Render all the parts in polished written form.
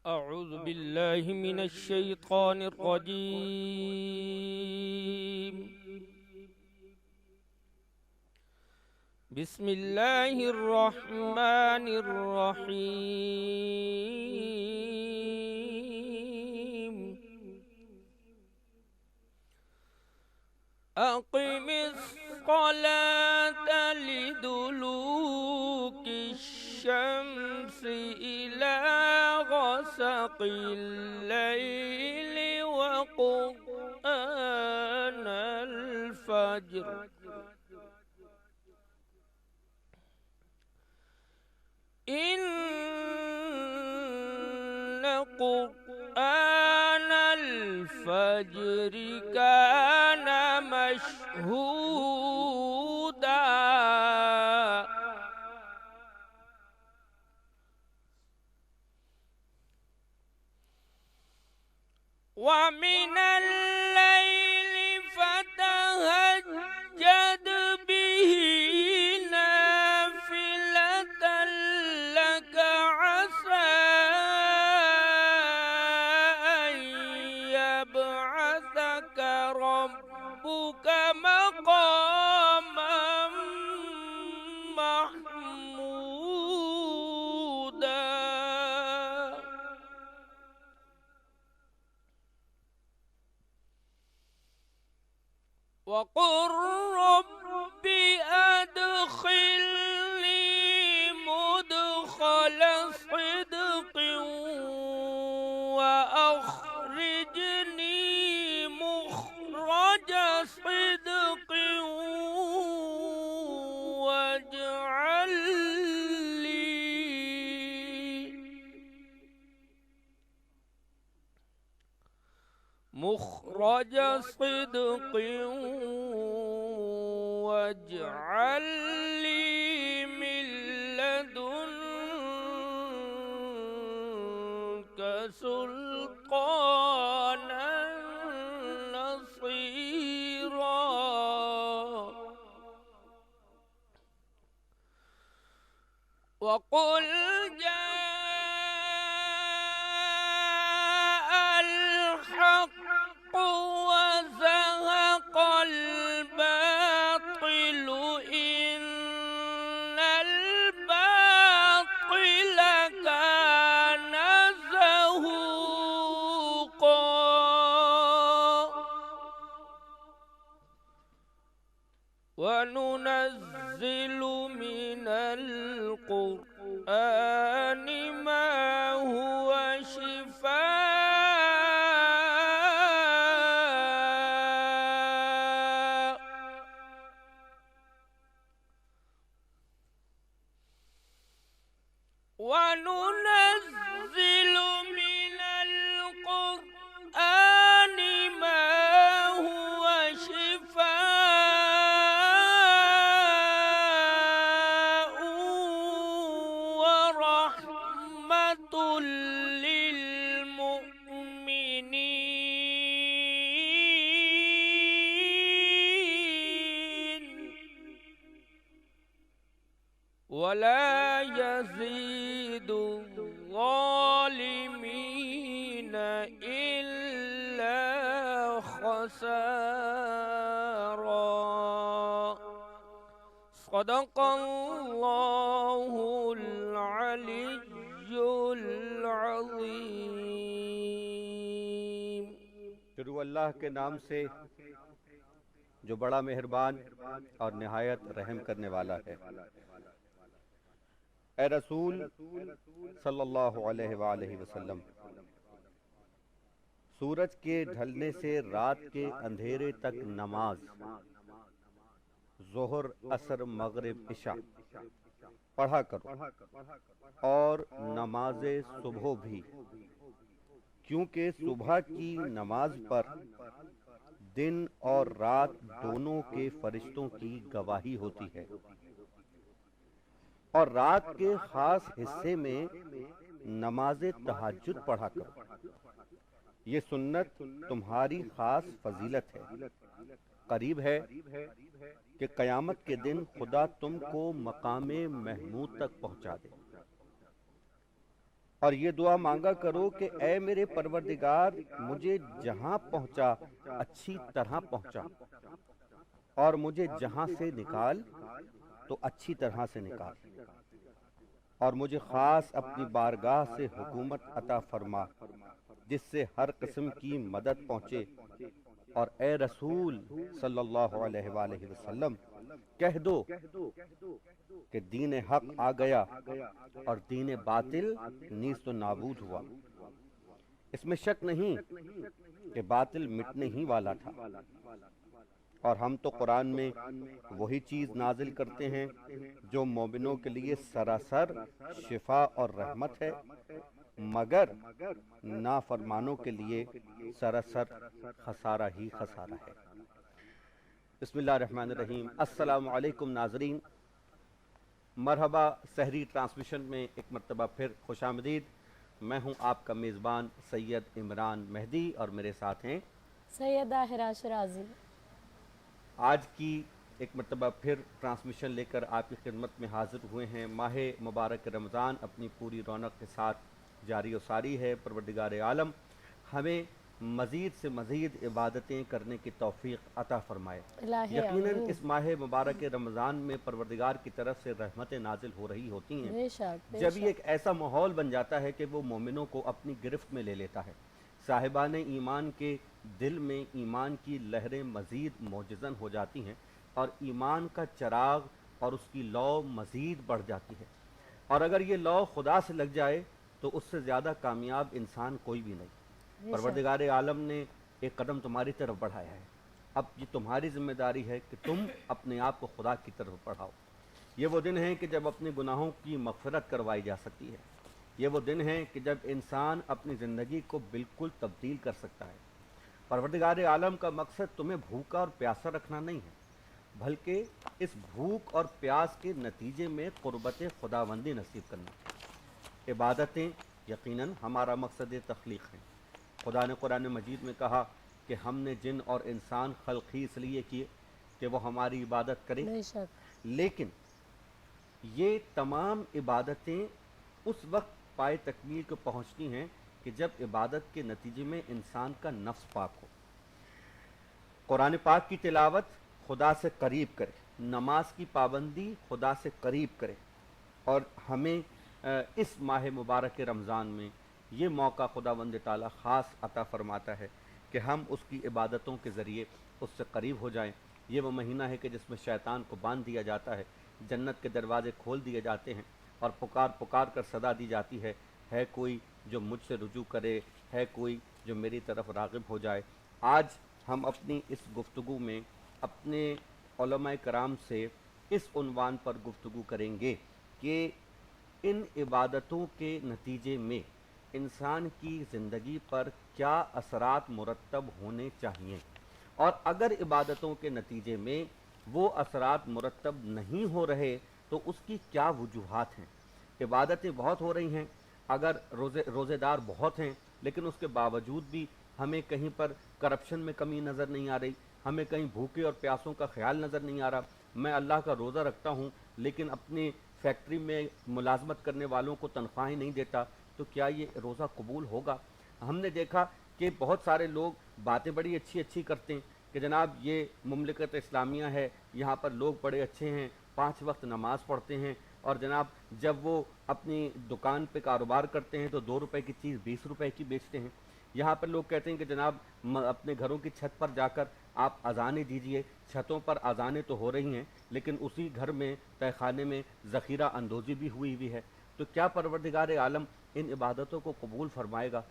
أعوذ بالله من الشيطان الرجيم. بسم الله الرحمن الرحيم. أقم الصلاة لدلوك الشمس إلى غسق الليل وقرآن الفجر إن قرآن الفجر كان مشهودا ومن الليل فتهجد به نافلة لك عسى أن يبعثك ربك مقاما محمودا وقل رب أدخلني مدخل صدق وأخرجني مخرج صدق واجعل لي مخرج صدق واجعل لي من لدنك سلطانا نصيرا وقل جاء الحق وزهق الباطل إن الباطل كان زهوقا وننزل من القرآن ما هو شفاء وننزل من القرآن ما هو شفاء ورحمة للمؤمنين ولا يزيد الظالمين إلا خسارا. صدق الله العلي العظيم. شروع اللہ کے نام سے جو بڑا مہربان اور نہایت رحم کرنے والا ہے۔ اے رسول صلی اللہ علیہ وآلہ وسلم، سورج کے ڈھلنے سے رات کے اندھیرے تک نماز ظہر، عصر، مغرب، عشاء پڑھا کرو اور نماز صبح بھی، کیونکہ صبح کی نماز پر دن اور رات دونوں کے فرشتوں کی گواہی ہوتی ہے، اور رات کے خاص حصے میں نماز تہجد پڑھا کرو۔ یہ سنت تمہاری خاص فضیلت ہے۔ قریب ہے کہ قیامت کے دن خدا تم کو مقام محمود تک پہنچا دے، اور یہ دعا مانگا کرو کہ اے میرے پروردگار مجھے جہاں پہنچا اچھی طرح پہنچا، اور مجھے جہاں سے نکال تو اچھی طرح سے نکال، اور مجھے خاص اپنی بارگاہ سے حکومت عطا فرما جس سے ہر قسم کی مدد پہنچے، اور اے رسول صلی اللہ علیہ وآلہ وسلم کہہ دو کہ دین حق آ گیا اور دین باطل نیست و نابود ہوا۔ اس میں شک نہیں کہ باطل مٹنے ہی والا تھا، اور ہم تو قرآن میں وہی چیز نازل کرتے ہیں جو مومنوں کے لیے سراسر شفا اور رحمت ہے، مگر نافرمانوں کے لیے سراسر خسارہ ہی خسارہ ہے۔ بسم اللہ الرحمن الرحیم۔ السلام علیکم ناظرین، مرحبا سحری ٹرانسمیشن میں ایک مرتبہ پھر خوش آمدید۔ میں ہوں آپ کا میزبان سید عمران مہدی، اور میرے ساتھ ہیں سیدہ ہرا شرازی۔ آج کی ایک مرتبہ پھر ٹرانسمیشن لے کر آپ کی خدمت میں حاضر ہوئے ہیں۔ ماہ مبارک رمضان اپنی پوری رونق کے ساتھ جاری و ساری ہے۔ پروردگار عالم ہمیں مزید سے مزید عبادتیں کرنے کی توفیق عطا فرمائے۔ یقیناً اس ماہ مبارک رمضان میں پروردگار کی طرف سے رحمتیں نازل ہو رہی ہوتی ہیں، جب یہ ایک ایسا ماحول بن جاتا ہے کہ وہ مومنوں کو اپنی گرفت میں لے لیتا ہے۔ صاحبان ایمان کے دل میں ایمان کی لہریں مزید معجزن ہو جاتی ہیں، اور ایمان کا چراغ اور اس کی لو مزید بڑھ جاتی ہے، اور اگر یہ لو خدا سے لگ جائے تو اس سے زیادہ کامیاب انسان کوئی بھی نہیں۔ پروردگار عالم نے ایک قدم تمہاری طرف بڑھایا ہے، اب یہ تمہاری ذمہ داری ہے کہ تم اپنے آپ کو خدا کی طرف بڑھاؤ۔ یہ وہ دن ہیں کہ جب اپنے گناہوں کی مغفرت کروائی جا سکتی ہے، یہ وہ دن ہیں کہ جب انسان اپنی زندگی کو بالکل تبدیل کر سکتا ہے۔ پروردگار عالم کا مقصد تمہیں بھوکا اور پیاسا رکھنا نہیں ہے، بلکہ اس بھوک اور پیاس کے نتیجے میں قربت خداوندی نصیب کرنا۔ عبادتیں یقیناً ہمارا مقصد تخلیق ہیں۔ خدا نے قرآن مجید میں کہا کہ ہم نے جن اور انسان خلق ہی اس لیے کیے کہ وہ ہماری عبادت کریں، لیکن یہ تمام عبادتیں اس وقت پائے تکمیل کو پہنچتی ہیں کہ جب عبادت کے نتیجے میں انسان کا نفس پاک ہو، قرآن پاک کی تلاوت خدا سے قریب کرے، نماز کی پابندی خدا سے قریب کرے، اور ہمیں اس ماہ مبارک رمضان میں یہ موقع خداوند تعالیٰ خاص عطا فرماتا ہے کہ ہم اس کی عبادتوں کے ذریعے اس سے قریب ہو جائیں۔ یہ وہ مہینہ ہے کہ جس میں شیطان کو باندھ دیا جاتا ہے، جنت کے دروازے کھول دیے جاتے ہیں، اور پکار پکار کر صدا دی جاتی ہے کوئی جو مجھ سے رجوع کرے، ہے کوئی جو میری طرف راغب ہو جائے۔ آج ہم اپنی اس گفتگو میں اپنے علماء کرام سے اس عنوان پر گفتگو کریں گے کہ ان عبادتوں کے نتیجے میں انسان کی زندگی پر کیا اثرات مرتب ہونے چاہیے، اور اگر عبادتوں کے نتیجے میں وہ اثرات مرتب نہیں ہو رہے تو اس کی کیا وجوہات ہیں۔ عبادتیں بہت ہو رہی ہیں، اگر روزے دار بہت ہیں، لیکن اس کے باوجود بھی ہمیں کہیں پر کرپشن میں کمی نظر نہیں آ رہی، ہمیں کہیں بھوکے اور پیاسوں کا خیال نظر نہیں آ رہا۔ میں اللہ کا روزہ رکھتا ہوں لیکن اپنی فیکٹری میں ملازمت کرنے والوں کو تنخواہیں نہیں دیتا، تو کیا یہ روزہ قبول ہوگا؟ ہم نے دیکھا کہ بہت سارے لوگ باتیں بڑی اچھی اچھی کرتے ہیں کہ جناب یہ مملکت اسلامیہ ہے، یہاں پر لوگ بڑے اچھے ہیں، 5 وقت نماز پڑھتے ہیں، اور جناب جب وہ اپنی دکان پہ کاروبار کرتے ہیں تو 2 روپے کی چیز 20 روپے کی بیچتے ہیں۔ یہاں پر لوگ کہتے ہیں کہ جناب اپنے گھروں کی چھت پر جا کر آپ اذانیں دیجئے، چھتوں پر اذانیں تو ہو رہی ہیں لیکن اسی گھر میں تہہ خانے میں ذخیرہ اندوزی بھی ہوئی ہے۔ تو کیا پروردگار عالم ان عبادتوں کو قبول فرمائے گا؟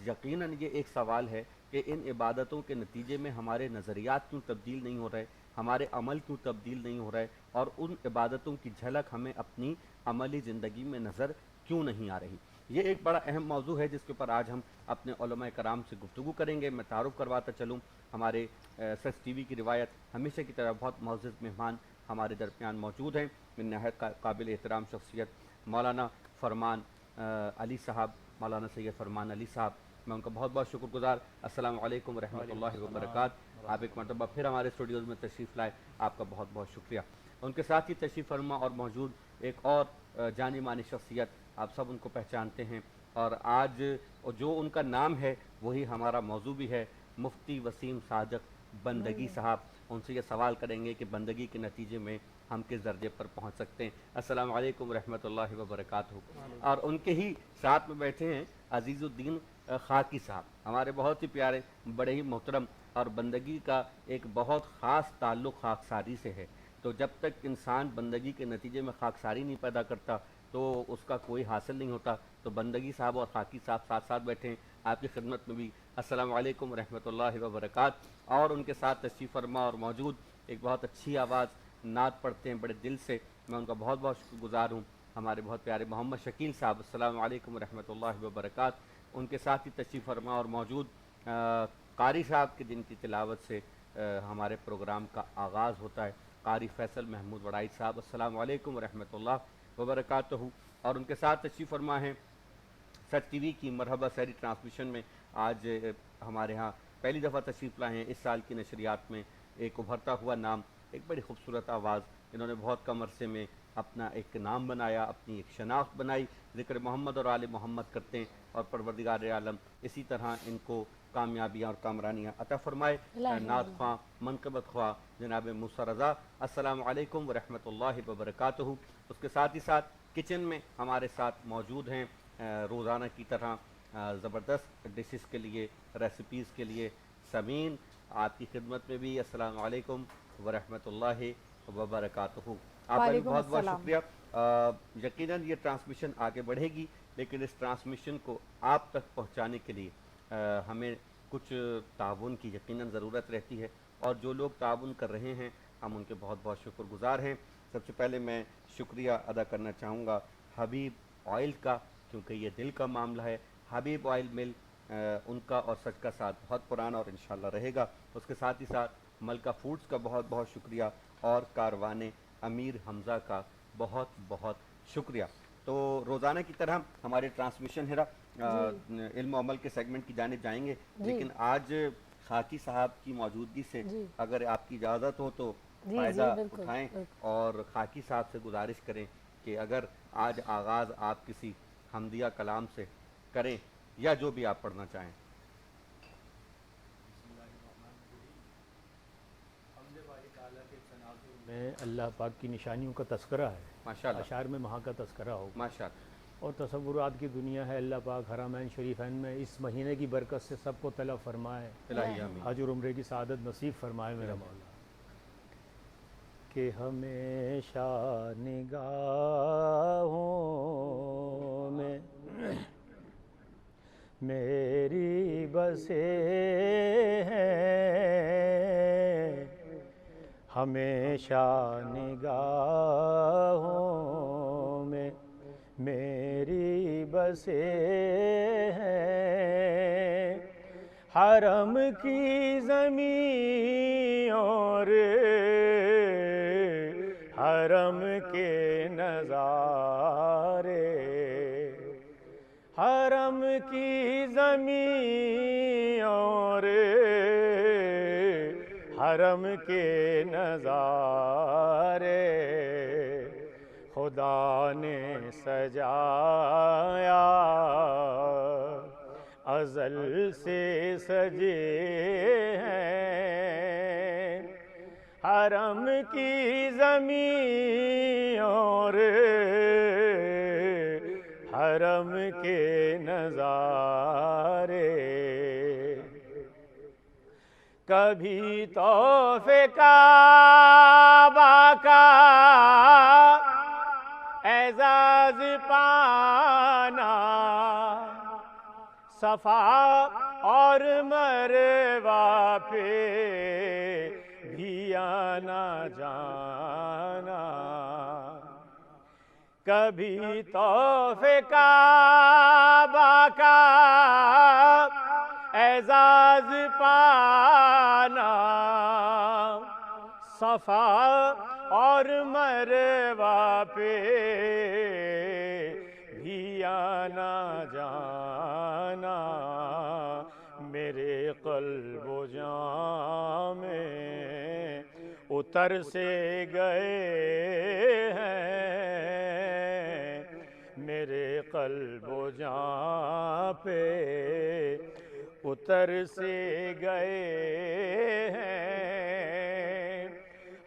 یقیناً یہ ایک سوال ہے کہ ان عبادتوں کے نتیجے میں ہمارے نظریات کیوں تبدیل نہیں ہو رہے، ہمارے عمل کیوں تبدیل نہیں ہو رہے، اور ان عبادتوں کی جھلک ہمیں اپنی عملی زندگی میں نظر کیوں نہیں آ رہی۔ یہ ایک بڑا اہم موضوع ہے جس کے اوپر آج ہم اپنے علماء کرام سے گفتگو کریں گے۔ میں تعارف کرواتا چلوں، ہمارے سچ ٹی وی کی روایت ہمیشہ کی طرح بہت معزز مہمان ہمارے درمیان موجود ہیں، من نہایت قابل احترام شخصیت مولانا فرمان علی صاحب، مولانا سید فرمان علی صاحب، میں ان کا بہت بہت شکر گزار۔ السلام علیکم ورحمۃ اللہ وبرکاتہ۔ آپ ایک مرتبہ پھر ہمارے اسٹوڈیوز میں تشریف لائے، آپ کا بہت بہت شکریہ۔ ان کے ساتھ ہی تشریف فرما اور موجود ایک اور جانی مانی شخصیت، آپ سب ان کو پہچانتے ہیں، اور آج جو ان کا نام ہے وہی ہمارا موضوع بھی ہے، مفتی وسیم صادق بندگی صاحب۔ ان سے یہ سوال کریں گے کہ بندگی کے نتیجے میں ہم کس درجے پر پہنچ سکتے ہیں۔ السلام علیکم ورحمۃ اللہ وبرکاتہ۔ اور ان کے ہی ساتھ میں بیٹھے ہیں عزیز الدین خاکی صاحب، ہمارے بہت ہی پیارے، بڑے ہی محترم، اور بندگی کا ایک بہت خاص تعلق خاکساری سے ہے۔ تو جب تک انسان بندگی کے نتیجے میں خاکساری نہیں پیدا کرتا تو اس کا کوئی حاصل نہیں ہوتا۔ تو بندگی صاحب اور خاکی صاحب ساتھ ساتھ بیٹھے ہیں آپ کی خدمت میں بھی۔ السلام علیکم ورحمۃ اللہ وبرکاتہ۔ اور ان کے ساتھ تشریف فرما اور موجود ایک بہت اچھی آواز، نعت پڑھتے ہیں بڑے دل سے، میں ان کا بہت بہت شکر گزار ہوں، ہمارے بہت پیارے محمد شکیل صاحب۔ السلام علیکم ورحمۃ اللہ وبرکاتہ۔ ان کے ساتھ ہی تشریف فرما اور موجود قاری صاحب کے جن کی تلاوت سے ہمارے پروگرام کا آغاز ہوتا ہے، قاری فیصل محمود وڑائی صاحب۔ السلام علیکم ورحمۃ اللہ وبرکاتہ۔ اور ان کے ساتھ تشریف فرما ہے سچ ٹی وی کی مرحبا سحری ٹرانسمیشن میں آج ہمارے ہاں پہلی دفعہ تشریف لائے ہیں اس سال کی نشریات میں، ایک ابھرتا ہوا نام، ایک بڑی خوبصورت آواز، انہوں نے بہت کم عرصے میں اپنا ایک نام بنایا، اپنی ایک شناخت بنائی، ذکر محمد اور آل محمد کرتے ہیں، اور پروردگار عالم اسی طرح ان کو کامیابیاں اور کامرانیاں عطا فرمائے۔ نعت خواں، منقبت خواں جناب موسیٰ رضا، السلام علیکم ورحمۃ اللہ وبرکاتہ۔ اس کے ساتھ ہی ساتھ کچن میں ہمارے ساتھ موجود ہیں روزانہ کی طرح زبردست ڈشز کے لیے، ریسیپیز کے لیے سمین، آپ کی خدمت میں بھی السلام علیکم ورحمۃ اللہ وبرکاتہ۔ آپ کا بھی بہت بہت شکریہ۔ یقیناً یہ ٹرانسمیشن آگے بڑھے گی، لیکن اس ٹرانسمیشن کو آپ تک پہنچانے کے لیے ہمیں کچھ تعاون کی یقیناً ضرورت رہتی ہے، اور جو لوگ تعاون کر رہے ہیں ہم ان کے بہت بہت شکر گزار ہیں۔ سب سے پہلے میں شکریہ ادا کرنا چاہوں گا حبیب آئل کا، کیونکہ یہ دل کا معاملہ ہے۔ حبیب آئل مل، ان کا اور سچ کا ساتھ بہت پرانا اور انشاءاللہ رہے گا۔ اس کے ساتھ ہی ساتھ ملکہ فوڈز کا بہت بہت شکریہ، اور کاروان امیر حمزہ کا بہت بہت شکریہ۔ تو روزانہ کی طرح ہمارے ٹرانسمیشن ہے علم و عمل کے سیگمنٹ کی جانب جائیں گے، لیکن آج خاکی صاحب کی موجودگی سے اگر آپ کی اجازت ہو تو فائدہ اٹھائیں، اور خاکی صاحب سے گزارش کریں کہ اگر آج آغاز آپ کسی حمدیہ کلام سے کریں یا جو بھی آپ پڑھنا چاہیں۔ میں اللہ پاک کی نشانیوں کا تذکرہ ہے، ماشاءاللہ، اشعار میں وہاں کا تذکرہ ہوگا، ماشاءاللہ، اور تصورات کی دنیا ہے۔ اللہ پاک حرمین شریفین میں اس مہینے کی برکت سے سب کو طلب فرمائے، الہی آمین، حج اور عمرے کی سعادت نصیب فرمائے میرا مولا۔ کہ ہمیشہ نگاہوں میں میری بسے ہیں، ہمیشہ نگاہوں میں میری بسے ہیں، حرم کی زمین اور حرم کے نظارے، حرم کی زمین اور حرم کے نظارے، خدا نے سجایا ازل سے سجے ہیں، حرم کی زمین اور حرم کے نظارے، کبھی طوف کعبہ کا اعزاز پانا، صفا اور مروہ پہ بھی آنا جانا، کبھی طوف کعبہ کا اعزاز پانا، صفا اور مروہ پہ بھی آنا جانا، میرے قلب و جان میں اتر سے گئے ہیں، میرے قلب و جان پہ اتر سے گئے ہیں،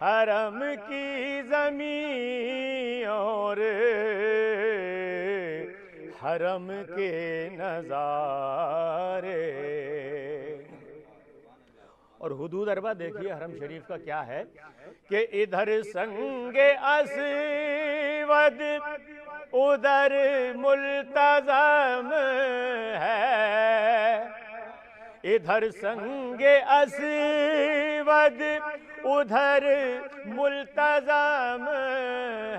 حرم کی زمین اور حرم کے نظارے۔ اور حدود اربع دیکھیے حرم شریف کا کیا ہے کہ ادھر سنگ اسود ادھر ملتزم ہے، ادھر سنگ اسود ادھر ملتزم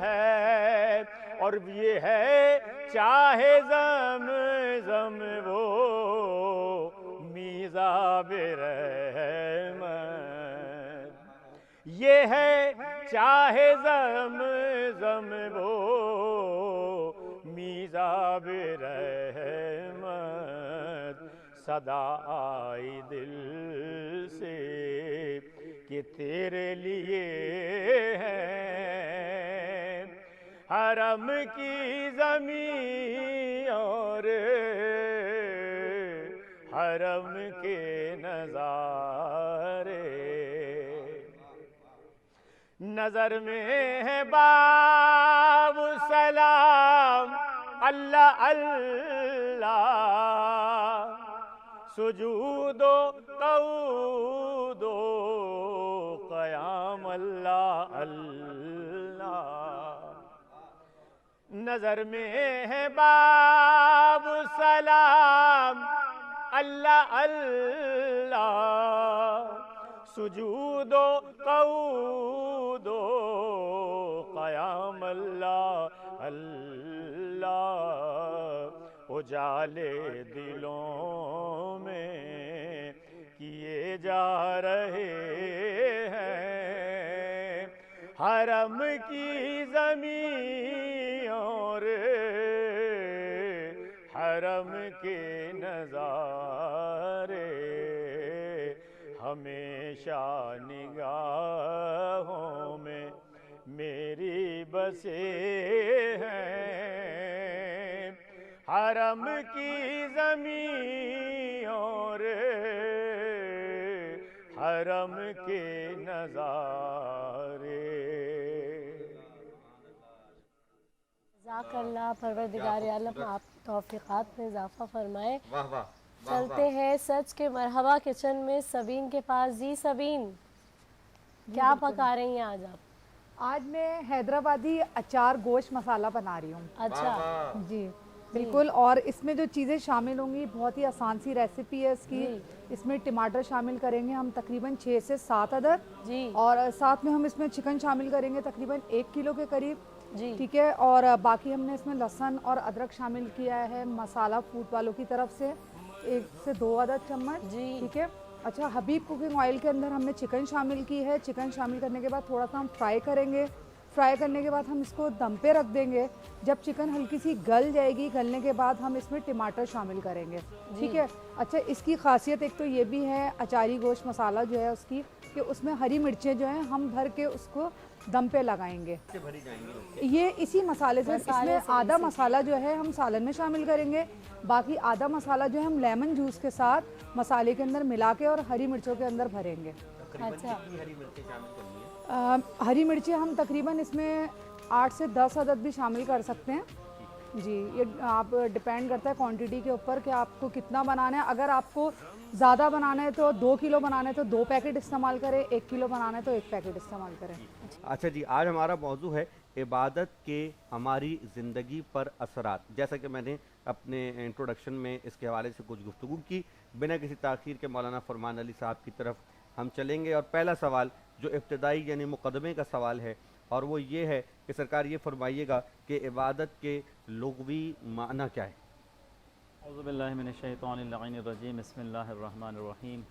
ہے، اور یہ ہے چاہے زمزم وہ میزاب رحمت، یہ ہے چاہے زمزم وہ میزاب رحمت، صدا آئی دل سے کہ تیرے لیے ہے، حرم کی زمین اور حرم کے نظارے، نظر میں ہے باب سلام اللہ اللہ، سجود و قعود و قیام اللہ اللہ، نظر میں ہے باب سلام اللہ اللہ، سجود و قعود و قیام اللہ اللہ، اجالے دلوں میں کیے جا رہے ہیں، حرم کی زمین اور حرم کے نظارے، ہمیشہ نگاہوں میں میری بسے ہیں، حرم کی زمین اور حرم کے نظارے۔ جزاک اللہ، پروردگار عالم آپ توفیقات میں اضافہ فرمائے۔ واہ واہ، چلتے ہیں سچ کے مرحبا کچن میں سبین کے پاس۔ جی سبین، کیا پکا رہی ہیں آج آپ؟ آج میں حیدرآبادی اچار گوشت مسالہ بنا رہی ہوں۔ اچھا جی بالکل، اور اس میں جو چیزیں شامل ہوں گی بہت ہی آسان سی ریسیپی ہے اس کی۔ اس میں ٹماٹر شامل کریں گے ہم تقریباً 6 سے 7 عدد، جی، اور ساتھ میں ہم اس میں چکن شامل کریں گے تقریباً 1 کلو کے قریب، جی ٹھیک ہے، اور باقی ہم نے اس میں لہسن اور ادرک شامل کیا ہے مسالہ فوڈ والوں کی طرف سے 1 سے 2 عدد چمچ، جی ٹھیک ہے۔ اچھا، حبیب کوکنگ آئل کے اندر ہم نے چکن شامل کی ہے، چکن شامل کرنے کے بعد تھوڑا سا ہم فرائی کریں گے، فرائی کرنے کے بعد ہم اس کو دم پہ رکھ دیں گے، جب چکن ہلکی سی گل جائے گی، گلنے کے بعد ہم اس میں ٹماٹر شامل کریں گے، ٹھیک ہے۔ اچھا، اس کی خاصیت ایک تو یہ بھی ہے اچاری گوشت مسالہ جو ہے اس کی، کہ اس میں ہری مرچیں جو ہیں ہم بھر کے اس کو دم پہ لگائیں گے، یہ اسی مسالے سے۔ اس میں آدھا مسالہ جو ہے ہم سالن میں شامل کریں گے، باقی آدھا مسالہ جو ہے ہم لیمن جوس کے ساتھ مسالے کے اندر ملا کے اور ہری مرچوں کے اندر بھریں گے۔ اچھا، ہری مرچیں ہم تقریباً اس میں 8 سے 10 عدد بھی شامل کر سکتے ہیں، جی یہ آپ ڈپینڈ کرتا ہے کوانٹٹی کے اوپر کہ آپ کو کتنا بنانا ہے۔ اگر آپ کو زیادہ بنانا ہے تو 2 کلو بنانا ہے تو 2 پیکٹ استعمال کریں، 1 کلو بنانا ہے تو 1 پیکٹ استعمال کریں۔ اچھا جی، آج ہمارا موضوع ہے عبادت کے ہماری زندگی پر اثرات۔ جیسا کہ میں نے اپنے انٹروڈکشن میں اس کے حوالے سے کچھ گفتگو کی، بنا کسی تاخیر کے مولانا فرمان علی صاحب کی طرف ہم چلیں گے، اور پہلا سوال جو ابتدائی یعنی مقدمے کا سوال ہے، اور وہ یہ ہے کہ سرکار یہ فرمائیے گا کہ عبادت کے لغوی معنی کیا ہے؟ اعوذ باللہ من الشیطان اللعین الرجیم، بسم اللہ الرحمن الرحیم۔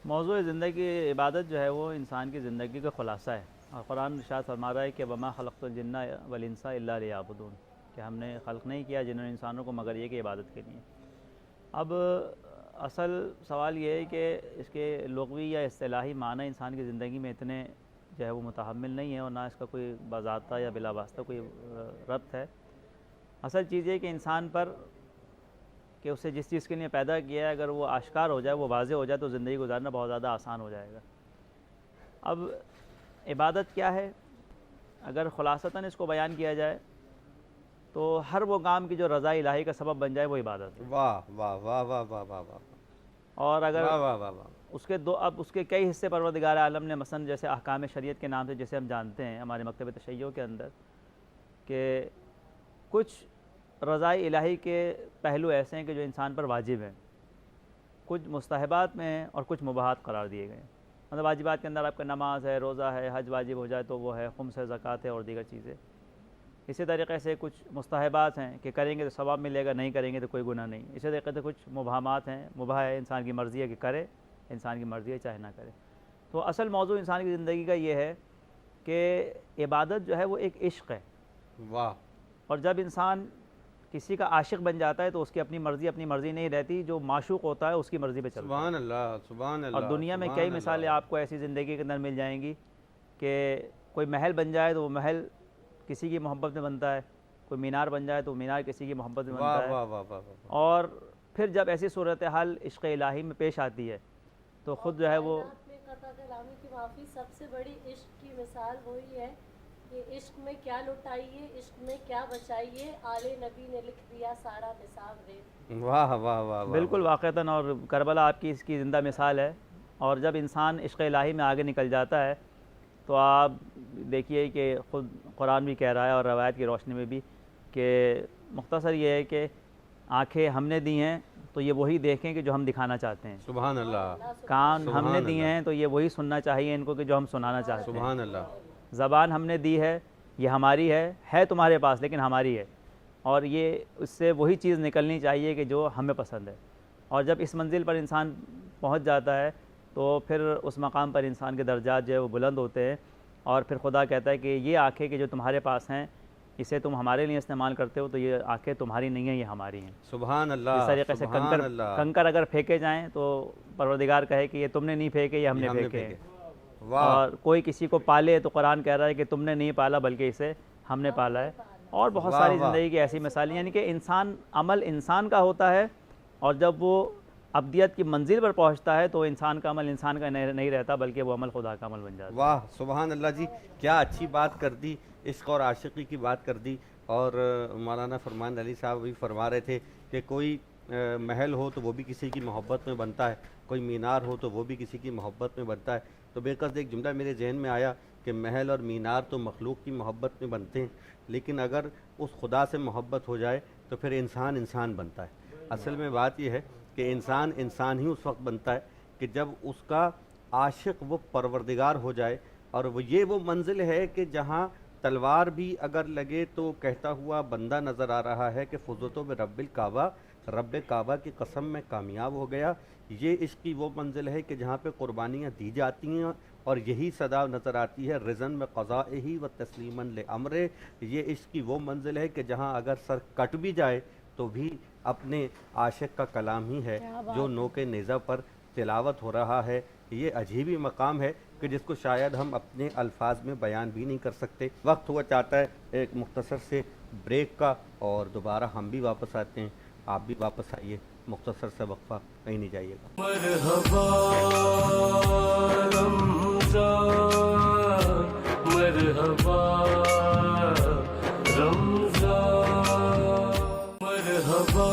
موضوع زندگی عبادت جو ہے وہ انسان کی زندگی کا خلاصہ ہے، اور قرآن ارشاد فرما رہا ہے کہ وما خلقت الجن والانس الا لیعبدون، کہ ہم نے خلق نہیں کیا جنہوں نے انسانوں کو مگر یہ کہ عبادت کے لیے۔ اب اصل سوال یہ ہے کہ اس کے لغوی یا اصطلاحی معنی انسان کی زندگی میں اتنے جو ہے وہ متحمل نہیں ہے، اور نہ اس کا کوئی باضابطہ یا بلا واسطہ کوئی ربط ہے۔ اصل چیز یہ کہ انسان پر کہ اسے جس چیز کے لیے پیدا کیا ہے اگر وہ آشکار ہو جائے، وہ واضح ہو جائے، تو زندگی گزارنا بہت زیادہ آسان ہو جائے گا۔ اب عبادت کیا ہے؟ اگر خلاصتاً اس کو بیان کیا جائے تو ہر وہ کام کی جو رضا الہی کا سبب بن جائے وہ عبادت ہے۔ واہ واہ واہ واہ واہ واہ واہ اور اگر واہ واہ واہ واہ اس کے اب اس کے کئی حصے پروردگار عالم نے مثلا جیسے احکام شریعت کے نام سے جسے ہم جانتے ہیں ہمارے مکتب تشیع کے اندر، کہ کچھ رضائے الہی کے پہلو ایسے ہیں کہ جو انسان پر واجب ہیں، کچھ مستحبات میں ہیں اور کچھ مباحات قرار دیے گئے ہیں۔ مطلب واجبات کے اندر آپ کا نماز ہے، روزہ ہے، حج واجب ہو جائے تو وہ ہے، خمس ہے، زکوٰۃ ہے اور دیگر چیزیں۔ اسی طریقے سے کچھ مستحبات ہیں کہ کریں گے تو ثواب ملے گا، نہیں کریں گے تو کوئی گناہ نہیں۔ اسی طریقے سے کچھ مبہمات ہیں، مباح ہے، انسان کی مرضی ہے کہ کرے، انسان کی مرضی ہے چاہے نہ کرے۔ تو اصل موضوع انسان کی زندگی کا یہ ہے کہ عبادت جو ہے وہ ایک عشق ہے، واہ اور جب انسان کسی کا عاشق بن جاتا ہے تو اس کی اپنی مرضی نہیں رہتی، جو معشوق ہوتا ہے اس کی مرضی پہ چلتا ہے۔ سبحان اللہ سبحان اللہ۔ اور دنیا میں سبحان کئی اللہ۔ مثالیں آپ کو ایسی زندگی کے اندر مل جائیں گی کہ کوئی محل بن جائے تو وہ محل کسی کی محبت میں بنتا ہے، کوئی مینار بن جائے تو مینار کسی کی محبت میں واہ بنتا ہے، واہ واہ واہ واہ۔ اور پھر جب ایسی صورتحال عشق الہی میں پیش آتی ہے تو خود جو ہے وہ کائنات میں قطع کلامی کی معافی سب سے بڑی عشق کی مثال وہی ہے کہ عشق میں کیا لٹائیے، عشق میں کیا بچائیے، آل نبی نے لکھ دیا سارا نصاب ریت۔ واہ واہ واہ واہ۔ بالکل واقعتاً، اور کربلا آپ کی اس کی زندہ مثال ہے۔ اور جب انسان عشق الہی میں آگے نکل جاتا ہے تو آپ دیکھیے کہ خود قرآن بھی کہہ رہا ہے اور روایت کی روشنی میں بھی کہ مختصر یہ ہے کہ آنکھیں ہم نے دی ہیں تو یہ وہی دیکھیں کہ جو ہم دکھانا چاہتے ہیں، سبحان اللہ کان ہم نے سبحان دیے ہیں تو یہ وہی سننا چاہیے ان کو کہ جو ہم سنانا چاہتے ہیں، سبحان اللہ۔ زبان ہم نے دی ہے، یہ ہماری ہے تمہارے پاس لیکن ہماری ہے، اور یہ اس سے وہی چیز نکلنی چاہیے کہ جو ہمیں پسند ہے۔ اور جب اس منزل پر انسان پہنچ جاتا ہے تو پھر اس مقام پر انسان کے درجات جو ہے وہ بلند ہوتے ہیں، اور پھر خدا کہتا ہے کہ یہ آنکھیں کہ جو تمہارے پاس ہیں اسے تم ہمارے لیے استعمال کرتے ہو تو یہ آنکھیں تمہاری نہیں ہیں، یہ ہماری ہیں۔ سبحان اللہ۔ اس طریقے سے سبحان اللہ۔ کنکر اگر پھینکے جائیں تو پروردگار کہے کہ یہ تم نے نہیں پھینکے، یہ ہم نے پھینکے ہیں۔ واہ۔ اور کوئی کسی کو پالے تو قرآن کہہ رہا ہے کہ تم نے نہیں پالا بلکہ اسے ہم نے پالا ہے۔ اور بہت واہ ساری واہ۔ زندگی کی ایسی مثالیں، یعنی کہ عمل انسان کا ہوتا ہے، اور جب وہ ابدیت کی منزل پر پہنچتا ہے تو انسان کا عمل انسان کا نہیں رہتا بلکہ وہ عمل خدا کا عمل بن جاتا ہے۔ واہ سبحان اللہ جی، کیا اچھی بات کر دی، عشق اور عاشقی کی بات کر دی۔ اور مولانا فرمان علی صاحب بھی فرما رہے تھے کہ کوئی محل ہو تو وہ بھی کسی کی محبت میں بنتا ہے، کوئی مینار ہو تو وہ بھی کسی کی محبت میں بنتا ہے۔ تو بے قصد ایک جملہ میرے ذہن میں آیا کہ محل اور مینار تو مخلوق کی محبت میں بنتے ہیں، لیکن اگر اس خدا سے محبت ہو جائے تو پھر انسان انسان بنتا ہے۔ اصل میں بات یہ ہے کہ انسان انسان ہی اس وقت بنتا ہے کہ جب اس کا عاشق وہ پروردگار ہو جائے، اور وہ منزل ہے کہ جہاں تلوار بھی اگر لگے تو کہتا ہوا بندہ نظر آ رہا ہے کہ فضوتوں میں رب کعبہ کی قسم میں کامیاب ہو گیا۔ یہ عشق کی وہ منزل ہے کہ جہاں پہ قربانیاں دی جاتی ہیں اور یہی صدا نظر آتی ہے رضن میں قضائہ و تسلیما لامر۔ یہ عشق کی وہ منزل ہے کہ جہاں اگر سر کٹ بھی جائے تو بھی اپنے عاشق کا کلام ہی ہے جو نوک نیزہ پر تلاوت ہو رہا ہے۔ یہ عجیب ہی مقام ہے کہ جس کو شاید ہم اپنے الفاظ میں بیان بھی نہیں کر سکتے۔ وقت ہوا چاہتا ہے ایک مختصر سے بریک کا، اور دوبارہ ہم بھی واپس آتے ہیں، آپ بھی واپس آئیے، مختصر سے وقفہ، کہیں نہیں جائیے گا۔ مرحبا رمضان، مرحبا رمضان، مرحبا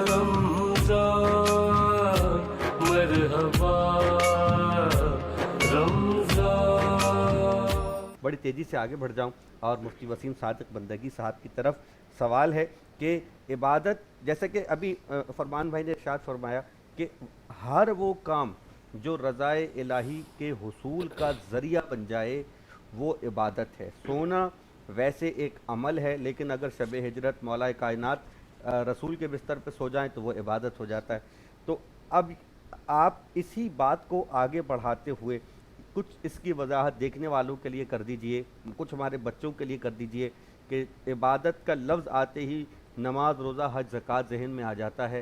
رمضان، مرحبا رمضان۔ بڑی تیزی سے آگے بڑھ جاؤں اور مفتی وسیم صادق بندگی صاحب کی طرف سوال ہے کہ عبادت، جیسے کہ ابھی فرمان بھائی نے ارشاد فرمایا کہ ہر وہ کام جو رضائے الہی کے حصول کا ذریعہ بن جائے وہ عبادت ہے۔ سونا ویسے ایک عمل ہے، لیکن اگر شب ہجرت مولا کائنات رسول کے بستر پہ سو جائیں تو وہ عبادت ہو جاتا ہے۔ تو اب آپ اسی بات کو آگے بڑھاتے ہوئے کچھ اس کی وضاحت دیکھنے والوں کے لیے کر دیجئے، کچھ ہمارے بچوں کے لیے کر دیجئے کہ عبادت کا لفظ آتے ہی نماز، روزہ، حج، زکوٰۃ ذہن میں آ جاتا ہے۔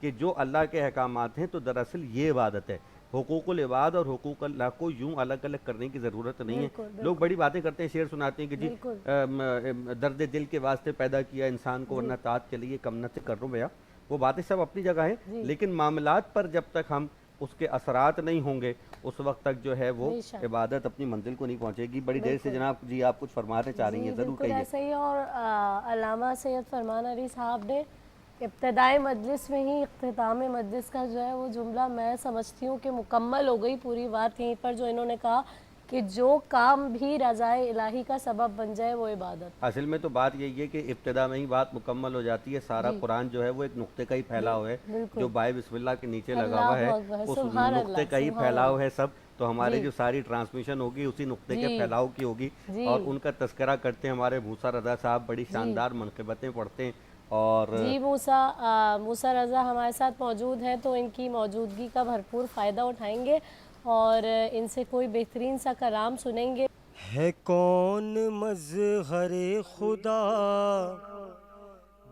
کہ جو اللہ کے احکامات ہیں تو دراصل یہ عبادت ہے. حقوق العباد اور حقوق اللہ کو یوں الگ الگ کرنے کی ضرورت نہیں ہے. لوگ بڑی باتیں کرتے ہیں, شعر سناتے ہیں کہ جی درد دل کے واسطے پیدا کیا انسان کو ورنہ طاعت کے لیے کم نہ سے کر رہو بیا. وہ باتیں سب اپنی جگہ ہیں, لیکن معاملات پر جب تک ہم اس کے اثرات نہیں ہوں گے اس وقت تک جو ہے وہ عبادت اپنی منزل کو نہیں پہنچے گی. بڑی دیر سے جناب جی آپ کچھ فرمانے چاہ رہی ہیں, ضرور کہیے. ایسا ہی. اور علامہ سید فرمان علی صاحب نے ابتدائی مجلس میں ہی اختتام مجلس کا جو ہے وہ جملہ میں سمجھتی ہوں کہ مکمل ہو گئی پوری بات یہیں پر, جو انہوں نے کہا کہ جو کام بھی رضائے الہی کا سبب بن جائے وہ عبادت. اصل میں تو بات یہی ہے کہ ابتدا میں ہی بات مکمل ہو جاتی ہے. سارا قرآن جو ہے وہ ایک نقطے کا ہی پھیلاؤ ہے, جو بائے بسم اللہ کے نیچے لگا ہوا ہے اس نقطے کا ہی پھیلاؤ ہے سب. تو ہماری جو ساری ٹرانسمیشن ہوگی اسی نقطے کے پھیلاؤ کی ہوگی, اور ان کا تذکرہ کرتے ہیں ہمارے موسیٰ رضا صاحب. بڑی شاندار منقبتیں پڑھتے ہیں. اور جی موسیٰ رضا ہمارے ساتھ موجود ہیں, تو ان کی موجودگی کا بھرپور فائدہ اٹھائیں گے اور ان سے کوئی بہترین سا کلام سنیں گے. ہے کون مظہر خدا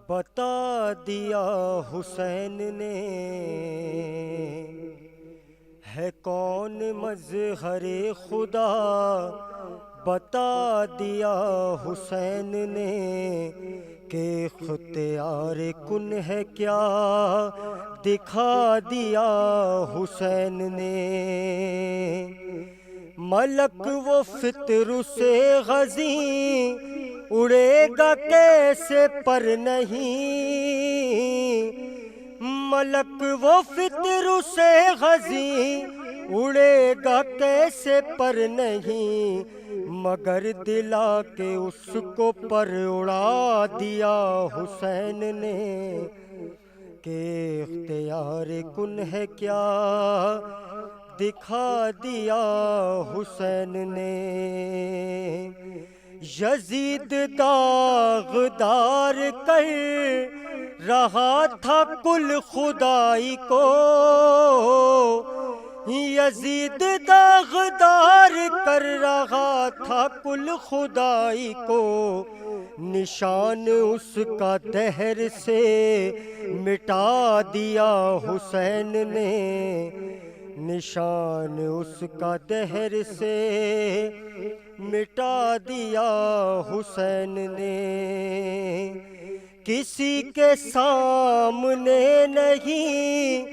بتا دیا حسین نے, ہے کون مظہر خدا بتا دیا حسین نے, کہ اختیار کن ہے کیا دکھا دیا حسین نے. ملک وہ فطر سے غزیں اڑے گا کیسے پر نہیں, ملک وہ فطر سے غزیں اڑے گا کیسے پر نہیں, مگر دلا کے اس کو پر اڑا دیا حسین نے, کہ اختیار کن ہے کیا دکھا دیا حسین نے. یزید داغدار کر رہا تھا کل خدائی کو, یزید داغدار کر رہا تھا کل خدائی کو, نشان اس کا دہر سے مٹا دیا حسین نے, نشان اس کا دہر سے مٹا دیا حسین نے. کسی کے سامنے نہیں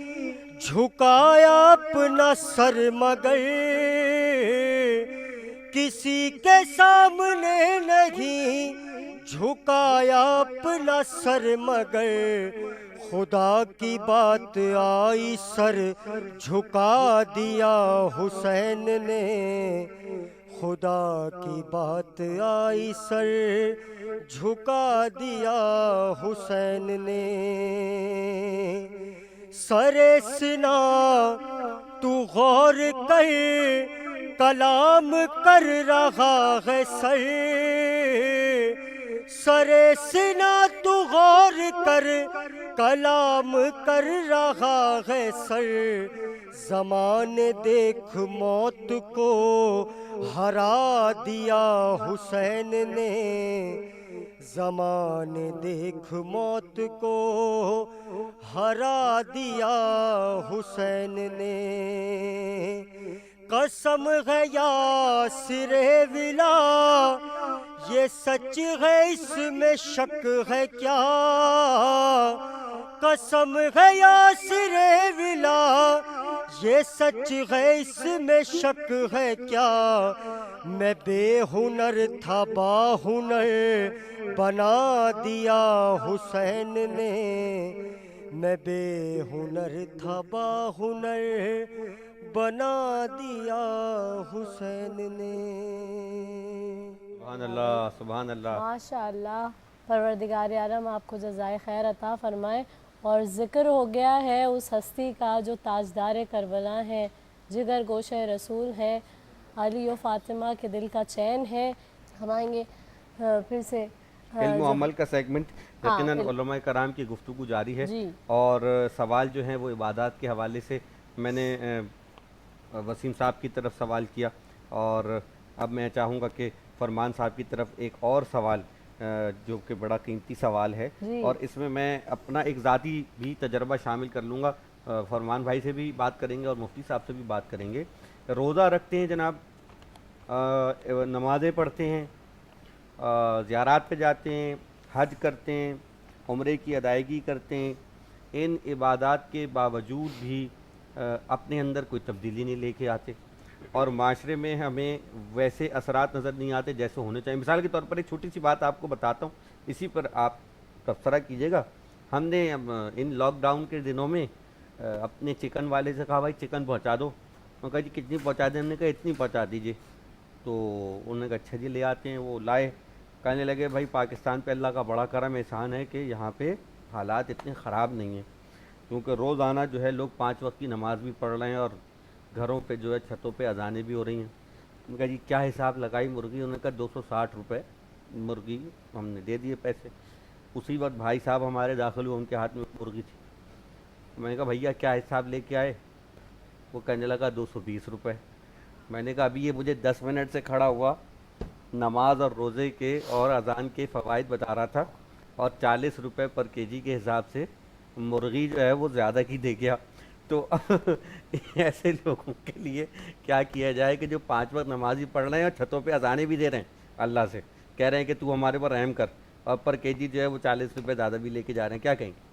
جھکایا اپنا سر مگر, کسی کے سامنے نہیں جھکایا اپنا سر مگر, خدا کی بات آئی سر جھکا دیا حسین نے, خدا کی بات آئی سر جھکا دیا حسین نے. سر سنا تو غور کر کلام کر رہا ہے سر, سر سنا تو غور کر کلام کر رہا ہے سر, زمانے دیکھ موت کو ہرا دیا حسین نے, زمانے دیکھ موت کو ہرا دیا حسین نے. قسم ہے یاسر ولا یہ سچ ہے اس میں شک ہے کیا, قسم ہے یاسر ولا یہ سچ ہے اس میں شک ہے کیا, میں بے ہنر تھا با ہنر بنا دیا حسین نے, میں بے ہنر تھا با ہنر بنا دیا حسین نے. سبحان اللہ سبحان اللہ. ماشاء اللہ, پروردگار عالم آپ کو جزائے خیر عطا فرمائے. اور ذکر ہو گیا ہے اس ہستی کا جو تاجدار کربلا ہے, جگر گوشہ رسول ہے, علی و فاطمہ کے دل کا چین ہے. ہم آئیں گے پھر سے علم و عمل کا سیگمنٹ. یقیناً علماء کرام کی گفتگو جاری ہے, اور سوال جو ہیں وہ عبادات کے حوالے سے میں نے وسیم صاحب کی طرف سوال کیا, اور اب میں چاہوں گا کہ فرمان صاحب کی طرف ایک اور سوال جو کہ بڑا قیمتی سوال ہے جی۔ اور اس میں میں اپنا ایک ذاتی بھی تجربہ شامل کر لوں گا. فرمان بھائی سے بھی بات کریں گے اور مفتی صاحب سے بھی بات کریں گے. روزہ رکھتے ہیں جناب, نمازیں پڑھتے ہیں, زیارات پہ جاتے ہیں, حج کرتے ہیں, عمرے کی ادائیگی کرتے ہیں, ان عبادات کے باوجود بھی اپنے اندر کوئی تبدیلی نہیں لے کے آتے اور معاشرے میں ہمیں ویسے اثرات نظر نہیں آتے جیسے ہونے چاہیے. مثال کے طور پر ایک چھوٹی سی بات آپ کو بتاتا ہوں, اسی پر آپ تبصرہ کیجیے گا. ہم نے ان لاک ڈاؤن کے دنوں میں اپنے چکن والے سے کہا بھائی چکن پہنچا دو. انہوں نے کہا جی کتنی پہنچا دیں؟ ہم نے کہا اتنی پہنچا دیجیے. تو انہوں نے کہا اچھا جی لے آتے ہیں. وہ لائے, کہنے لگے بھائی پاکستان پہ اللہ کا بڑا کرم احسان ہے کہ یہاں پہ حالات اتنے خراب نہیں ہیں, کیونکہ روزانہ جو ہے لوگ 5 وقت کی نماز بھی پڑھ رہے ہیں اور گھروں پہ جو ہے چھتوں پہ اذانیں بھی ہو رہی ہیں. انہوں نے کہا جی کیا حساب لگائی مرغی؟ انہوں نے کہا 260 روپے مرغی. ہم نے دے دیے پیسے. اسی وقت بھائی صاحب ہمارے داخل ہوئے, ان کے ہاتھ میں مرغی تھی. میں نے کہا بھیا کیا حساب لے کے آئے؟ وہ کہنے لگا 220 روپے. میں نے کہا ابھی یہ مجھے 10 منٹ سے کھڑا ہوا نماز اور روزے کے اور اذان کے فوائد بتا رہا تھا اور 40 روپے پر کے جی کے حساب سے مرغی جو ہے وہ زیادہ کی دے گیا. تو ایسے لوگوں کے لیے کیا کیا جائے کہ جو 5 وقت نمازی پڑھ رہے ہیں اور چھتوں پہ اذانیں بھی دے رہے ہیں اللہ سے, کہہ رہے ہیں کہ تو ہمارے پر رحم کر, اور پر کے جی جو ہے وہ 40 روپے زیادہ بھی لے کے جا رہے ہیں. کیا کہیں گے؟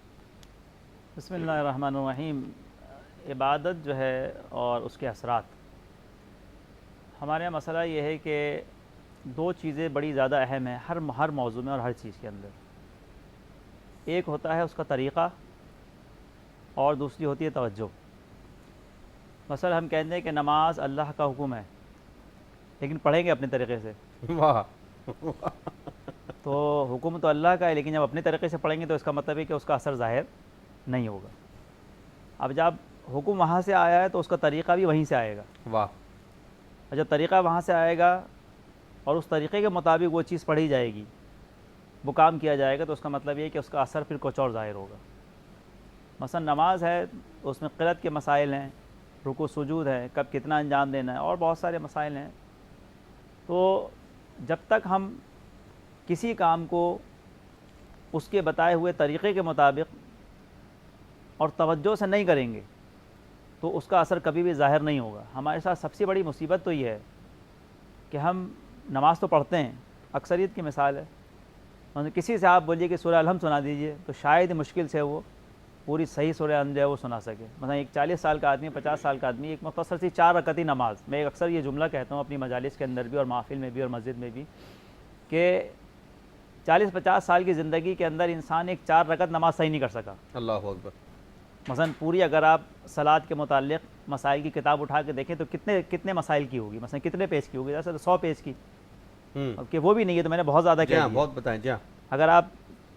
بسم اللہ الرحمن الرحیم. عبادت جو ہے اور اس کے اثرات, ہمارے یہاں مسئلہ یہ ہے کہ 2 چیزیں بڑی زیادہ اہم ہیں ہر موضوع میں اور ہر چیز کے اندر. ایک ہوتا ہے اس کا طریقہ اور دوسری ہوتی ہے توجہ. مثلا ہم کہتے ہیں کہ نماز اللہ کا حکم ہے لیکن پڑھیں گے اپنے طریقے سے. واہ تو حکم تو اللہ کا ہے لیکن جب اپنے طریقے سے پڑھیں گے تو اس کا مطلب ہے کہ اس کا اثر ظاہر نہیں ہوگا. اب جب حکم وہاں سے آیا ہے تو اس کا طریقہ بھی وہیں سے آئے گا. واہ. اور جب طریقہ وہاں سے آئے گا اور اس طریقے کے مطابق وہ چیز پڑھی جائے گی, وہ کام کیا جائے گا, تو اس کا مطلب یہ ہے کہ اس کا اثر پھر کچھ اور ظاہر ہوگا. مثلا نماز ہے تو اس میں قرأت کے مسائل ہیں, رکوع سجود ہے, کب کتنا انجام دینا ہے, اور بہت سارے مسائل ہیں. تو جب تک ہم کسی کام کو اس کے بتائے ہوئے طریقے کے مطابق اور توجہ سے نہیں کریں گے تو اس کا اثر کبھی بھی ظاہر نہیں ہوگا. ہمارے ساتھ سب سے بڑی مصیبت تو یہ ہے کہ ہم نماز تو پڑھتے ہیں, اکثریت کی مثال ہے, کسی سے آپ بولیے کہ سورہ الحمد سنا دیجئے تو شاید مشکل سے وہ پوری صحیح سورہ الحمد جو ہے وہ سنا سکے. مثلا ایک 40 سال کا آدمی, 50 سال کا آدمی ایک مختصر سی 4 رکعتی نماز, میں اکثر یہ جملہ کہتا ہوں اپنی مجالس کے اندر بھی اور محافل میں بھی اور مسجد میں بھی, کہ 40-50 سال کی زندگی کے اندر انسان ایک 4 رکعت نماز صحیح نہیں کر سکا. اللہ اکبر. مثلا پوری اگر آپ صلاۃ کے متعلق مسائل کی کتاب اٹھا کے دیکھیں تو کتنے مسائل کی ہوگی, مثلا کتنے پیج کی ہوگی؟ جیسے 100 پیج کی, کہ وہ بھی نہیں ہے تو میں نے بہت زیادہ کہہ دیا. بہت بتائیں. جی ہاں, اگر آپ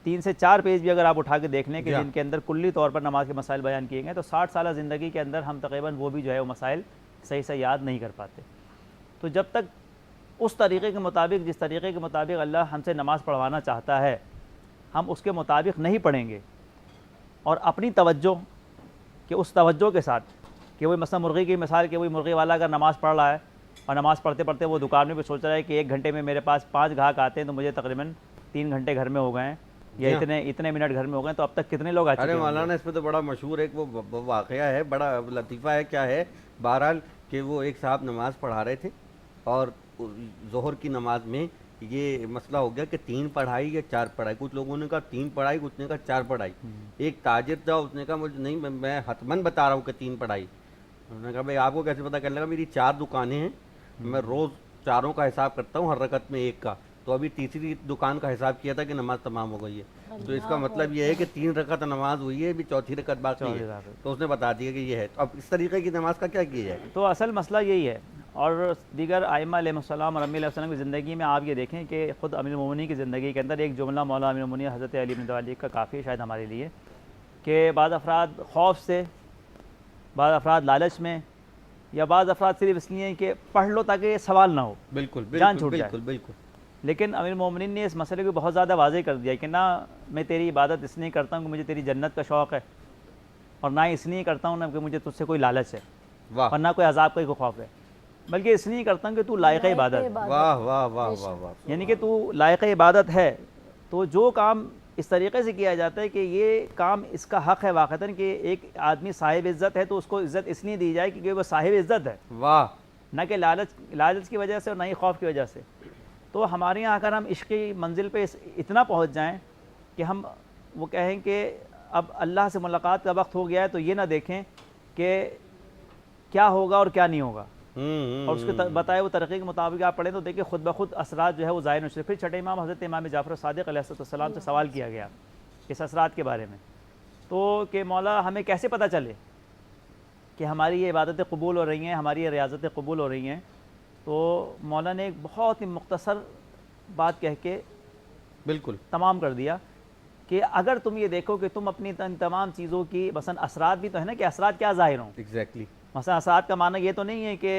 3 سے 4 پیج بھی اگر آپ اٹھا کے دیکھ لیں کہ جن کے اندر کلی طور پر نماز کے مسائل بیان کیے گئے, تو 60 سالہ زندگی کے اندر ہم تقریباً وہ بھی جو ہے وہ مسائل صحیح سے یاد نہیں کر پاتے. تو جب تک اس طریقے کے مطابق, جس طریقے کے مطابق اللہ ہم سے نماز پڑھوانا چاہتا ہے, ہم اس کے مطابق نہیں پڑھیں گے اور اپنی توجہ کہ اس توجہ کے ساتھ کہ وہی مثلا مرغی کی مثال, کہ وہی مرغی والا اگر نماز پڑھ رہا ہے اور نماز پڑھتے پڑھتے وہ دکان میں بھی سوچ رہا ہے کہ 1 گھنٹے میں میرے پاس 5 گاہک آتے ہیں تو مجھے تقریباً 3 گھنٹے گھر میں ہو گئے ہیں یا اتنے منٹ گھر میں ہو گئے, تو اب تک کتنے لوگ آ چکے ہیں؟ ارے مولانا اس پہ تو بڑا مشہور ایک وہ واقعہ ہے, بڑا لطیفہ ہے. کیا ہے بہرحال کہ وہ ایک صاحب نماز پڑھا رہے تھے اور ظہر کی نماز میں یہ مسئلہ ہو گیا کہ 3 پڑھائی یا 4 پڑھائی. کچھ لوگوں نے کہا 3 پڑھائی, کچھ نے کہا 4 پڑھائی. ایک تاجر تھا, اس نے کہا مجھے نہیں, میں حتماً بتا رہا ہوں کہ 3 پڑھائی. انہوں نے کہا بھائی آپ کو کیسے پتہ؟ کرنے لگا میری 4 دکانیں ہیں, میں روز 4 کا حساب کرتا ہوں, ہر رکعت میں 1 کا. تو ابھی تیسری دکان کا حساب کیا تھا کہ نماز تمام ہو گئی ہے. تو اس کا مطلب یہ ہے کہ 3 رکعت نماز ہوئی ہے, ابھی 4تھی رکعت باقی ہے. تو اس نے بتا دیا کہ یہ ہے. تو اب اس طریقے کی نماز کا کیا کیا جائے؟ تو اصل مسئلہ یہی ہے. اور دیگر ائمہ علیہ السلام اور انبیاء علیہ السلام کی زندگی میں آپ یہ دیکھیں کہ خود امیر المومنین کی زندگی کے اندر ایک جملہ مولا امیر المومنین حضرت علی بن ابی طالب کا کافی ہے شاید ہمارے لیے, کہ بعض افراد خوف سے, بعض افراد لالچ میں, یا بعض افراد صرف اس لیے کہ پڑھ لو تاکہ یہ سوال نہ ہو, بالکل جان چھوٹ جائے. بالکل. لیکن امیر المومنین نے اس مسئلے کو بہت زیادہ واضح کر دیا کہ نہ میں تیری عبادت اس لیے کرتا ہوں کہ مجھے تیری جنت کا شوق ہے, اور نہ اس لیے کرتا ہوں نہ کہ مجھے تجھ سے کوئی لالچ ہے اور نہ کوئی عذاب کا کوئی خوف ہے, بلکہ اس لیے کرتا ہوں کہ تو لائق عبادت. واہ واہ واہ واہ واہ. یعنی کہ تو لائق عبادت ہے, تو جو کام اس طریقے سے کیا جاتا ہے کہ یہ کام اس کا حق ہے واقعتاً کہ ایک آدمی صاحب عزت ہے تو اس کو عزت اس لیے دی جائے کیونکہ وہ صاحب عزت ہے، واہ، نہ کہ لالچ کی وجہ سے اور نہ ہی خوف کی وجہ سے۔ تو ہمارے یہاں اگر ہم عشقی منزل پہ اتنا پہنچ جائیں کہ ہم وہ کہیں کہ اب اللہ سے ملاقات کا وقت ہو گیا ہے، تو یہ نہ دیکھیں کہ کیا ہوگا اور کیا نہیں ہوگا، اور اس کے بتائے وہ طریقے کے مطابق آپ پڑھیں تو دیکھیں خود بخود اثرات جو ہے وہ ظاہر ہونے۔ پھر چھٹے امام حضرت امام جعفر صادق علیہ السلام سے سوال کیا گیا اس اثرات کے بارے میں، تو کہ مولا ہمیں کیسے پتہ چلے کہ ہماری یہ عبادتیں قبول ہو رہی ہیں، ہماری یہ ریاضتیں قبول ہو رہی ہیں؟ تو مولا نے ایک بہت ہی مختصر بات کہہ کے بالکل تمام کر دیا کہ اگر تم یہ دیکھو کہ تم اپنی تمام چیزوں کی مثلا اثرات بھی تو ہے نا کہ اثرات کیا ظاہر ہوں، ایگزیکٹلی، مثلا اثرات کا معنی یہ تو نہیں ہے کہ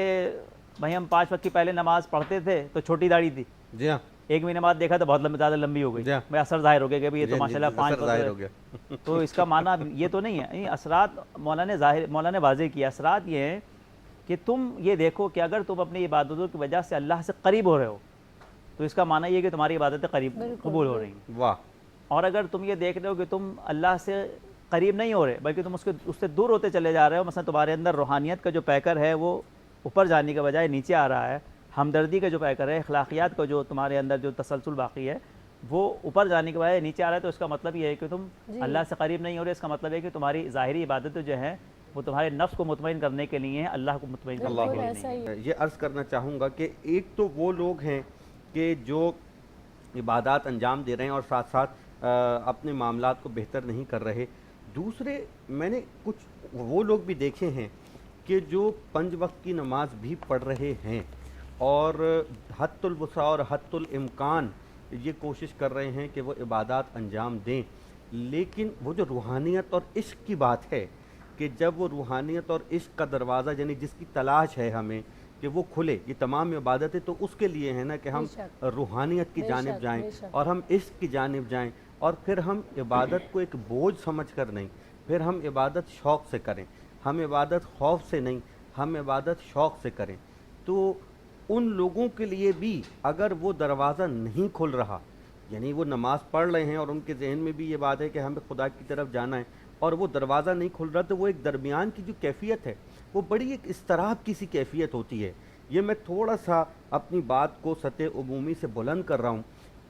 بھائی ہم 5 وقت کی پہلے نماز پڑھتے تھے تو چھوٹی داڑھی تھی، جی ہاں، ایک مہینے بعد دیکھا تو بہت زیادہ لمبی ہو گئی، جی ہاں، بھائی اثر ظاہر ہو گیا کہ یہ تو جی، ماشاءاللہ جی، 5 اثر ظاہر ہو گیا۔ تو اس کا معنی یہ تو نہیں ہے، اثرات مولا نے واضح کیا، اثرات یہ ہیں کہ تم یہ دیکھو کہ اگر تم اپنی عبادتوں کی وجہ سے اللہ سے قریب ہو رہے ہو تو اس کا معنی یہ کہ تمہاری عبادتیں قبول ہو رہی ہیں، واہ، اور اگر تم یہ دیکھ رہے ہو کہ تم اللہ سے قریب نہیں ہو رہے بلکہ تم اس سے دور ہوتے چلے جا رہے ہو، مثلا تمہارے اندر روحانیت کا جو پیکر ہے وہ اوپر جانے کے بجائے نیچے آ رہا ہے، ہمدردی کا جو پیکر ہے، اخلاقیات کا جو تمہارے اندر جو تسلسل باقی ہے وہ اوپر جانے کے بجائے نیچے آ رہا ہے، تو اس کا مطلب یہ ہے کہ تم اللہ سے قریب نہیں ہو رہے۔ اس کا مطلب ہے کہ تمہاری ظاہری عبادتیں جو ہیں وہ تمہارے نفس کو مطمئن کرنے کے لیے ہیں، اللہ کو مطمئن کرنے کے لیے نہیں ہے۔ یہ عرض کرنا چاہوں گا کہ ایک تو وہ لوگ ہیں کہ جو عبادات انجام دے رہے ہیں اور ساتھ ساتھ اپنے معاملات کو بہتر نہیں کر رہے، دوسرے میں نے کچھ وہ لوگ بھی دیکھے ہیں کہ جو 5 وقت کی نماز بھی پڑھ رہے ہیں اور حد الوسع اور حد الامکان یہ کوشش کر رہے ہیں کہ وہ عبادات انجام دیں، لیکن وہ جو روحانیت اور عشق کی بات ہے کہ جب وہ روحانیت اور عشق کا دروازہ یعنی جس کی تلاش ہے ہمیں کہ وہ کھلے، یہ تمام عبادتیں تو اس کے لیے ہیں نا کہ ہم روحانیت کی جانب جائیں اور ہم عشق کی جانب جائیں، اور پھر ہم عبادت کو ایک بوجھ سمجھ کر نہیں، پھر ہم عبادت شوق سے کریں، ہم عبادت خوف سے نہیں، ہم عبادت شوق سے کریں۔ تو ان لوگوں کے لیے بھی اگر وہ دروازہ نہیں کھل رہا، یعنی وہ نماز پڑھ رہے ہیں اور ان کے ذہن میں بھی یہ بات ہے کہ ہمیں خدا کی طرف جانا ہے اور وہ دروازہ نہیں کھل رہا، تو وہ ایک درمیان کی جو کیفیت ہے وہ بڑی ایک اضطراب کی سی کیفیت ہوتی ہے۔ یہ میں تھوڑا سا اپنی بات کو سطح عمومی سے بلند کر رہا ہوں،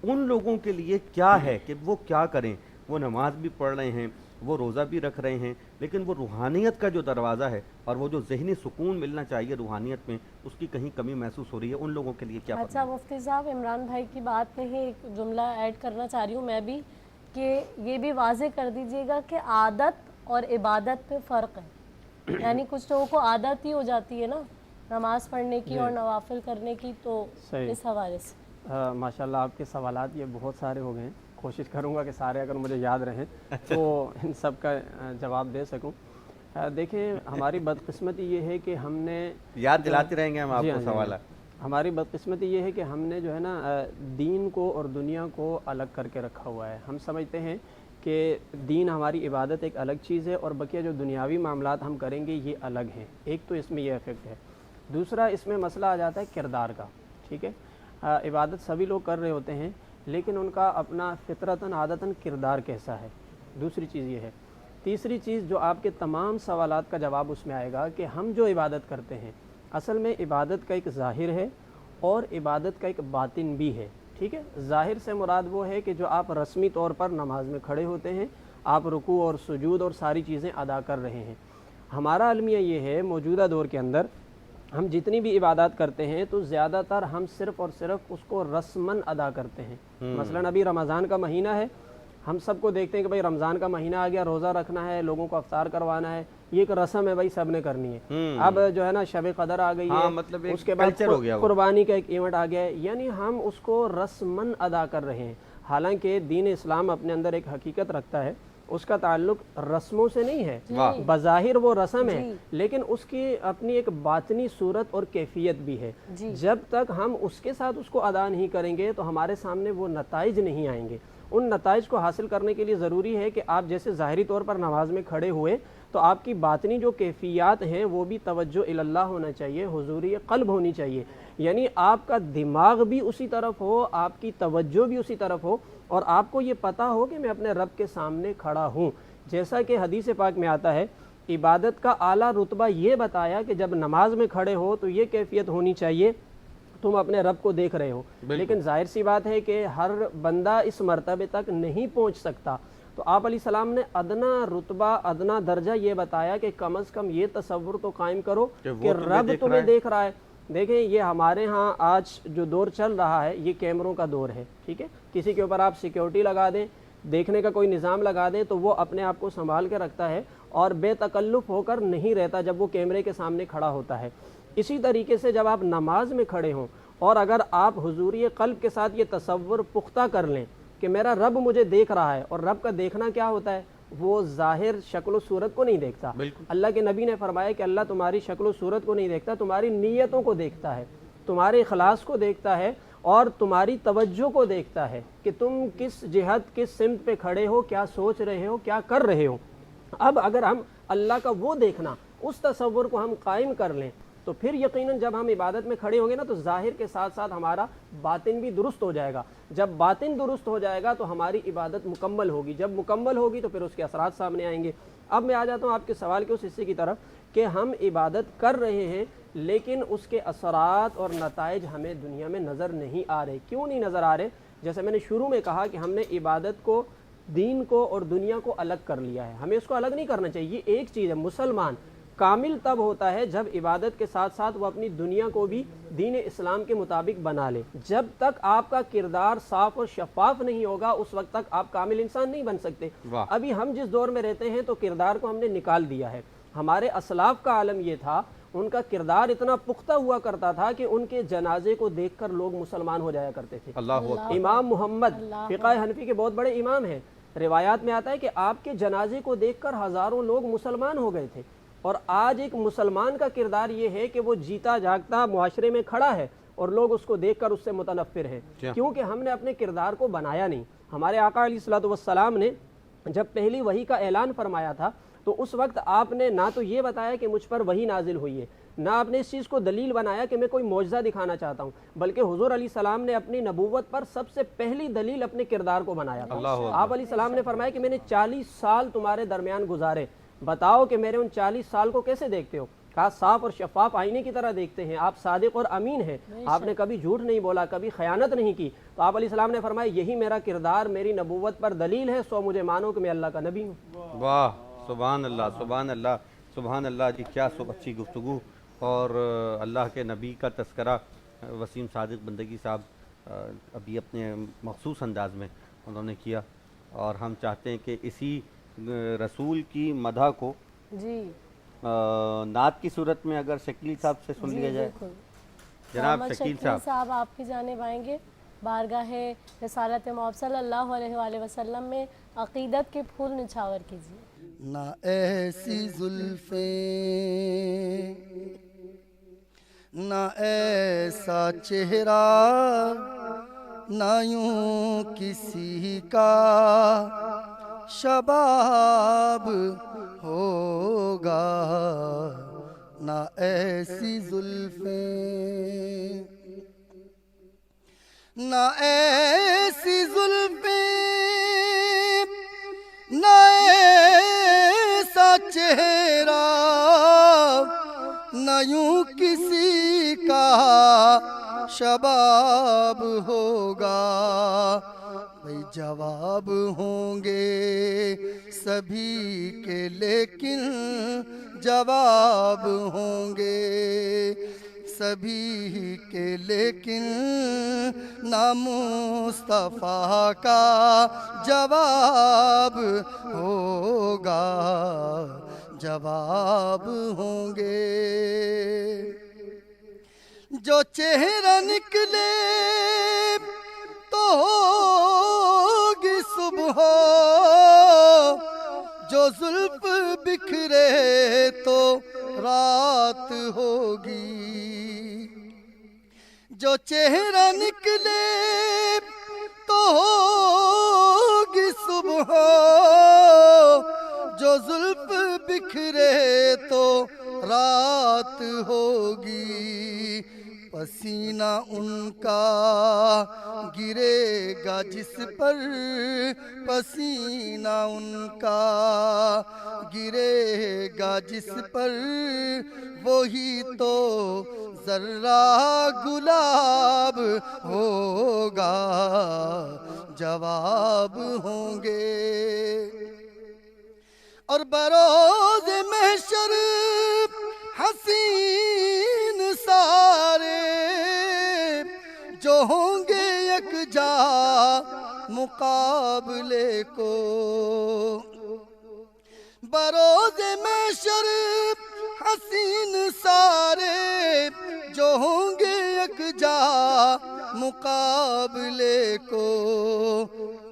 ان لوگوں کے لیے کیا ہے کہ وہ کیا کریں؟ وہ نماز بھی پڑھ رہے ہیں، وہ روزہ بھی رکھ رہے ہیں، لیکن وہ روحانیت کا جو دروازہ ہے اور وہ جو ذہنی سکون ملنا چاہیے روحانیت میں، اس کی کہیں کمی محسوس ہو رہی ہے، ان لوگوں کے لیے کیا؟ اچھا مفتی صاحب، عمران بھائی کی بات میں ہی ایک جملہ ایڈ کرنا چاہ رہی ہوں میں بھی، کہ یہ بھی واضح کر دیجئے گا کہ عادت اور عبادت پہ فرق ہے، یعنی کچھ لوگوں کو عادت ہی ہو جاتی ہے نا نماز پڑھنے کی اور نوافل کرنے کی، تو اس حوالے سے ماشاءاللہ آپ کے سوالات یہ بہت سارے ہو گئے ہیں، کوشش کروں گا کہ سارے اگر مجھے یاد رہیں تو ان سب کا جواب دے سکوں۔ دیکھیں ہماری بدقسمتی یہ ہے کہ ہم نے یاد دلاتے رہیں گے ہم آپ کو سوالات۔ ہماری بدقسمتی یہ ہے کہ ہم نے جو ہے نا دین کو اور دنیا کو الگ کر کے رکھا ہوا ہے۔ ہم سمجھتے ہیں کہ دین ہماری عبادت ایک الگ چیز ہے اور بقیہ جو دنیاوی معاملات ہم کریں گے یہ الگ ہیں۔ ایک تو اس میں یہ افیکٹ ہے، دوسرا اس میں مسئلہ آ جاتا ہے کردار کا، ٹھیک ہے؟ عبادت سبھی لوگ کر رہے ہوتے ہیں لیکن ان کا اپنا فطرتاً عادتاً کردار کیسا ہے، دوسری چیز یہ ہے۔ تیسری چیز جو آپ کے تمام سوالات کا جواب اس میں آئے گا کہ ہم جو عبادت کرتے ہیں اصل میں عبادت کا ایک ظاہر ہے اور عبادت کا ایک باطن بھی ہے، ٹھیک ہے؟ ظاہر سے مراد وہ ہے کہ جو آپ رسمی طور پر نماز میں کھڑے ہوتے ہیں، آپ رکوع اور سجود اور ساری چیزیں ادا کر رہے ہیں۔ ہمارا المیہ یہ ہے موجودہ دور کے اندر ہم جتنی بھی عبادات کرتے ہیں تو زیادہ تر ہم صرف اور صرف اس کو رسماً ادا کرتے ہیں۔ مثلاً ابھی رمضان کا مہینہ ہے، ہم سب کو دیکھتے ہیں کہ بھائی رمضان کا مہینہ آ گیا، روزہ رکھنا ہے، لوگوں کو افطار کروانا ہے، یہ ایک رسم ہے بھائی سب نے کرنی ہے۔ اب جو ہے نا شب قدر آ گئی ہے، مطلب اس کے بعد قربانی کا ایک ایونٹ آ گیا ہے، یعنی ہم اس کو رسماً ادا کر رہے ہیں۔ حالانکہ دین اسلام اپنے اندر ایک حقیقت رکھتا ہے، اس کا تعلق رسموں سے نہیں ہے، بظاہر وہ رسم ہے لیکن اس کی اپنی ایک باطنی صورت اور کیفیت بھی ہے۔ جب تک ہم اس کے ساتھ اس کو ادا نہیں کریں گے تو ہمارے سامنے وہ نتائج نہیں آئیں گے۔ ان نتائج کو حاصل کرنے کے لیے ضروری ہے کہ آپ جیسے ظاہری طور پر نماز میں کھڑے ہوئے تو آپ کی باطنی جو کیفیات ہیں وہ بھی توجہ اللہ ہونا چاہیے، حضوری قلب ہونی چاہیے، یعنی آپ کا دماغ بھی اسی طرف ہو، آپ کی توجہ بھی اسی طرف ہو، اور آپ کو یہ پتہ ہو کہ میں اپنے رب کے سامنے کھڑا ہوں. جیسا کہ حدیث پاک میں آتا ہے عبادت کا اعلیٰ رتبہ یہ بتایا کہ جب نماز میں کھڑے ہو تو یہ کیفیت ہونی چاہیے تم اپنے رب کو دیکھ رہے ہو. لیکن ظاہر سی بات ہے کہ ہر بندہ اس مرتبے تک نہیں پہنچ سکتا. تو آپ علیہ السلام نے ادنا رتبہ ادنا درجہ یہ بتایا کہ کم از کم یہ تصور تو قائم کرو کہ رب تمہیں دیکھ رہا ہے. دیکھیں یہ ہمارے ہاں آج جو دور چل رہا ہے یہ کیمروں کا دور ہے. ٹھیک ہے, کسی کے اوپر آپ سیکیورٹی لگا دیں, دیکھنے کا کوئی نظام لگا دیں تو وہ اپنے آپ کو سنبھال کے رکھتا ہے اور بے تکلف ہو کر نہیں رہتا جب وہ کیمرے کے سامنے کھڑا ہوتا ہے. اسی طریقے سے جب آپ نماز میں کھڑے ہوں اور اگر آپ حضوری قلب کے ساتھ یہ تصور پختہ کر لیں کہ میرا رب مجھے دیکھ رہا ہے, اور رب کا دیکھنا کیا ہوتا ہے, وہ ظاہر شکل و صورت کو نہیں دیکھتا. اللہ کے نبی نے فرمایا کہ اللہ تمہاری شکل و صورت کو نہیں دیکھتا, تمہاری نیتوں کو دیکھتا ہے, تمہارے اخلاص کو دیکھتا ہے اور تمہاری توجہ کو دیکھتا ہے کہ تم کس جہت کس سمت پہ کھڑے ہو, کیا سوچ رہے ہو, کیا کر رہے ہو. اب اگر ہم اللہ کا وہ دیکھنا اس تصور کو ہم قائم کر لیں تو پھر یقیناً جب ہم عبادت میں کھڑے ہوں گے نا تو ظاہر کے ساتھ ساتھ ہمارا باطن بھی درست ہو جائے گا. جب باطن درست ہو جائے گا تو ہماری عبادت مکمل ہوگی, جب مکمل ہوگی تو پھر اس کے اثرات سامنے آئیں گے. اب میں آ جاتا ہوں آپ کے سوال کے اس حصے کی طرف کہ ہم عبادت کر رہے ہیں لیکن اس کے اثرات اور نتائج ہمیں دنیا میں نظر نہیں آ رہے. کیوں نہیں نظر آ رہے؟ جیسے میں نے شروع میں کہا کہ ہم نے عبادت کو, دین کو اور دنیا کو الگ کر لیا ہے. ہمیں اس کو الگ نہیں کرنا چاہیے. یہ ایک چیز ہے. مسلمان کامل تب ہوتا ہے جب عبادت کے ساتھ ساتھ وہ اپنی دنیا کو بھی دین اسلام کے مطابق بنا لے. جب تک آپ کا کردار صاف اور شفاف نہیں ہوگا اس وقت تک آپ کامل انسان نہیں بن سکتے. ابھی ہم جس دور میں رہتے ہیں تو کردار کو ہم نے نکال دیا ہے. ہمارے اسلاف کا عالم یہ تھا, ان کا کردار اتنا پختہ ہوا کرتا تھا کہ ان کے جنازے کو دیکھ کر لوگ مسلمان ہو جایا کرتے تھے. امام محمد فقہ حنفی کے بہت بڑے امام ہیں. روایات میں آتا ہے کہ آپ کے جنازے کو دیکھ کر ہزاروں لوگ مسلمان ہو گئے تھے. اور آج ایک مسلمان کا کردار یہ ہے کہ وہ جیتا جاگتا معاشرے میں کھڑا ہے اور لوگ اس کو دیکھ کر اس سے متنفر ہیں, کیونکہ ہم نے اپنے کردار کو بنایا نہیں. ہمارے آقا علیہ الصلوۃ والسلام نے جب پہلی وحی کا اعلان فرمایا تھا تو اس وقت آپ نے نہ تو یہ بتایا کہ مجھ پر وحی نازل ہوئی ہے, نہ آپ نے اس چیز کو دلیل بنایا کہ میں کوئی معجزہ دکھانا چاہتا ہوں, بلکہ حضور علیہ السلام نے اپنی نبوت پر سب سے پہلی دلیل اپنے کردار کو بنایا تھا. آپ علیہ السلام نے فرمایا کہ میں نے 40 سال تمہارے درمیان گزارے, بتاؤ کہ میرے ان 40 سال کو کیسے دیکھتے ہو؟ کہا صاف اور شفاف آئینے کی طرح دیکھتے ہیں. آپ صادق اور امین ہیں, آپ نے کبھی جھوٹ نہیں بولا, کبھی خیانت نہیں کی. تو آپ علیہ السلام نے فرمایا یہی میرا کردار میری نبوت پر دلیل ہے, سو مجھے مانو کہ میں اللہ کا نبی ہوں. واہ, سبحان اللہ, سبحان اللہ, سبحان اللہ. جی کیا اچھی گفتگو اور اللہ کے نبی کا تذکرہ وسیم صادق بندگی صاحب ابھی اپنے مخصوص انداز میں انہوں نے کیا, اور ہم چاہتے ہیں کہ اسی رسول کی مدح کو جی نعت کی صورت میں اگر شکیل صاحب سے سن لیا جائے. جناب شکیل صاحب آپ کی جانب آئیں گے بارگاہ رسالت مآب صلی اللہ علیہ وآلہ وسلم میں عقیدت کے پھول نچھاور کیجیے. نہ ایسی زلفیں نہ ایسا چہرہ نہ یوں کسی کا شباب ہوگا, نہ ایسی زلفیں نہ ایسی زلفیں نہ ایسا چہرہ نہ یوں کسی کا شباب ہوگا. بھئی جواب ہوں گے سبھی کے لیکن جواب ہوں گے سبھی کے لیکن نہ مصطفیٰ کا جواب ہوگا, جواب ہوں گے. جو چہرہ نکلے تو ہوگی صبح, جو زلف بکھرے تو رات ہوگی. جو چہرہ نکلے تو ہوگی صبح, جو زلف بکھرے تو رات ہوگی. پسینہ ان کا گرے گا جس پر پسینہ ان کا گرے گا جس پر وہی تو ذرہ گلاب ہوگا جواب ہوں گے اور بروز محشر حسین سارے جو ہوں گے یکجا مقابلے کو بروز محشر حسین سارے جو ہوں گے یکجا مقابلے کو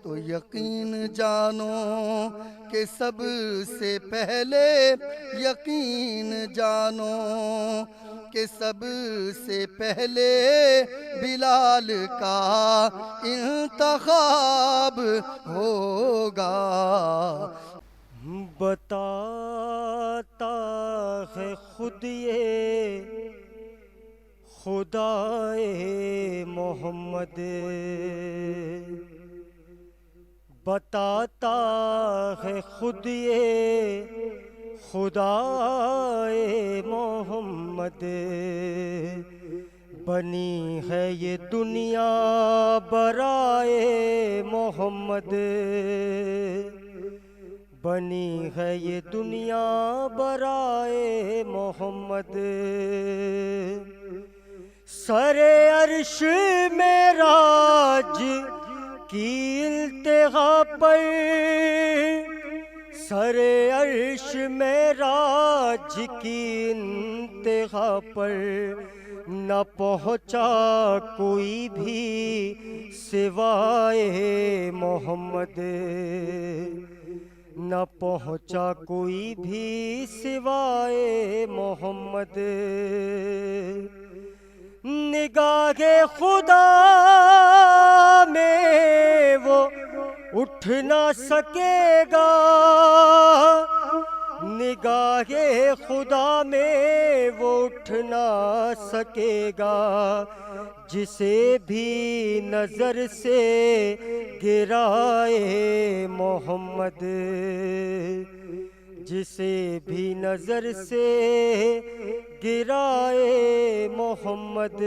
تو یقین جانو کہ سب سے پہلے یقین جانو کہ سب سے پہلے بلال کا انتخاب ہوگا بتاتا ہے خود یہ خدائے محمد بتاتا ہے خود یہ خدائے محمد بنی ہے یہ دنیا برائے محمد بنی ہے یہ دنیا برائے محمد سر عرش معراج کی التہا پر سر عرش معراج کی انتہا پر نہ پہنچا کوئی بھی سوائے محمد نہ پہنچا کوئی بھی سوائے محمد نگاہ خدا میں وہ اٹھ نہ سکے گا نگاہ خدا میں وہ اٹھ نہ سکے گا جسے بھی نظر سے گرائے محمد جسے بھی نظر سے گرائے محمد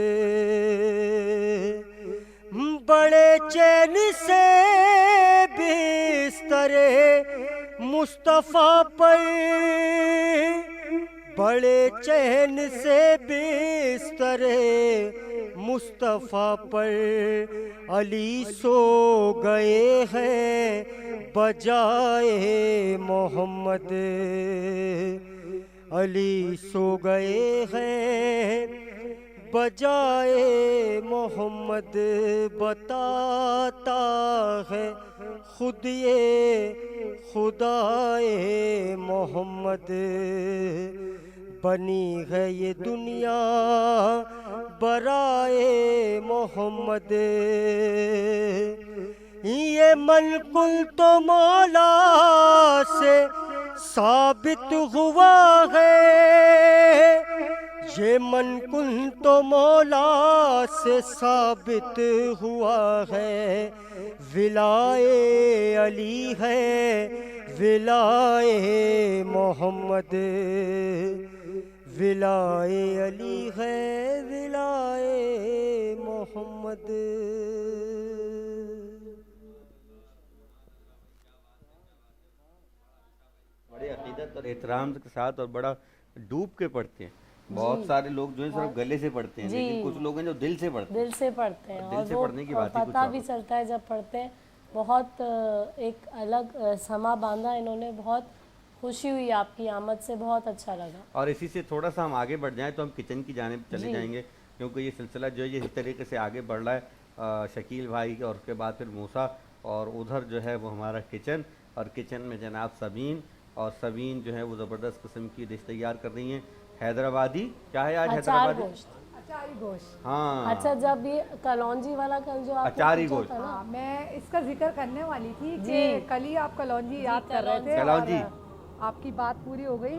بڑے چین سے بستر مصطفیٰ پر بڑے چین سے بستر مصطفیٰ پر علی سو گئے ہیں بجائے محمد علی سو گئے ہیں بجائے محمد بتاتا ہے خود یہ خدائے محمد بنی ہے یہ دنیا برائے محمد یہ منقل تو مولا سے ثابت ہوا ہے یہ منقل تو مولا سے ثابت ہوا ہے ولائے علی ہے ولائے محمد ولائے علی ہے ولائے محمد بڑے عقیدت اور احترام کے ساتھ اور بڑا ڈوب کے پڑھتے ہیں بہت سارے لوگ جو ہیں صرف گلے سے پڑھتے ہیں لیکن کچھ لوگ ہیں جو دل سے پڑھتے ہیں دل سے پڑھتے ہیں دل سے پڑھنے کی بات ہی کچھ پتہ بھی چلتا ہے جب پڑھتے ہیں بہت ایک الگ سما باندھا انہوں نے بہت خوشی ہوئی آپ کی آمد سے بہت اچھا لگا اور اسی سے تھوڑا سا ہم آگے بڑھ جائیں تو ہم کچن کی جانب چلے جائیں گے کیونکہ یہ سلسلہ جو ہے یہ اس طریقے سے آگے بڑھ رہا ہے شکیل بھائی اور اس کے بعد پھر موسیٰ اور ادھر جو ہے وہ ہمارا کچن اور کچن میں جناب سبین اور سبین جو ہے وہ زبردست قسم کی ڈش تیار کر رہی ہیں حیدرآبادی کیا ہے آج حیدرآبادی اچاری گوشت ہاں اچھا جب یہ کلونجی والا کل جو آپ اچاری گوشت میں اس کا ذکر کرنے والی تھی کہ کل ہی آپ کلونجی یاد کر رہے تھے کلونجی آپ کی بات پوری ہو گئی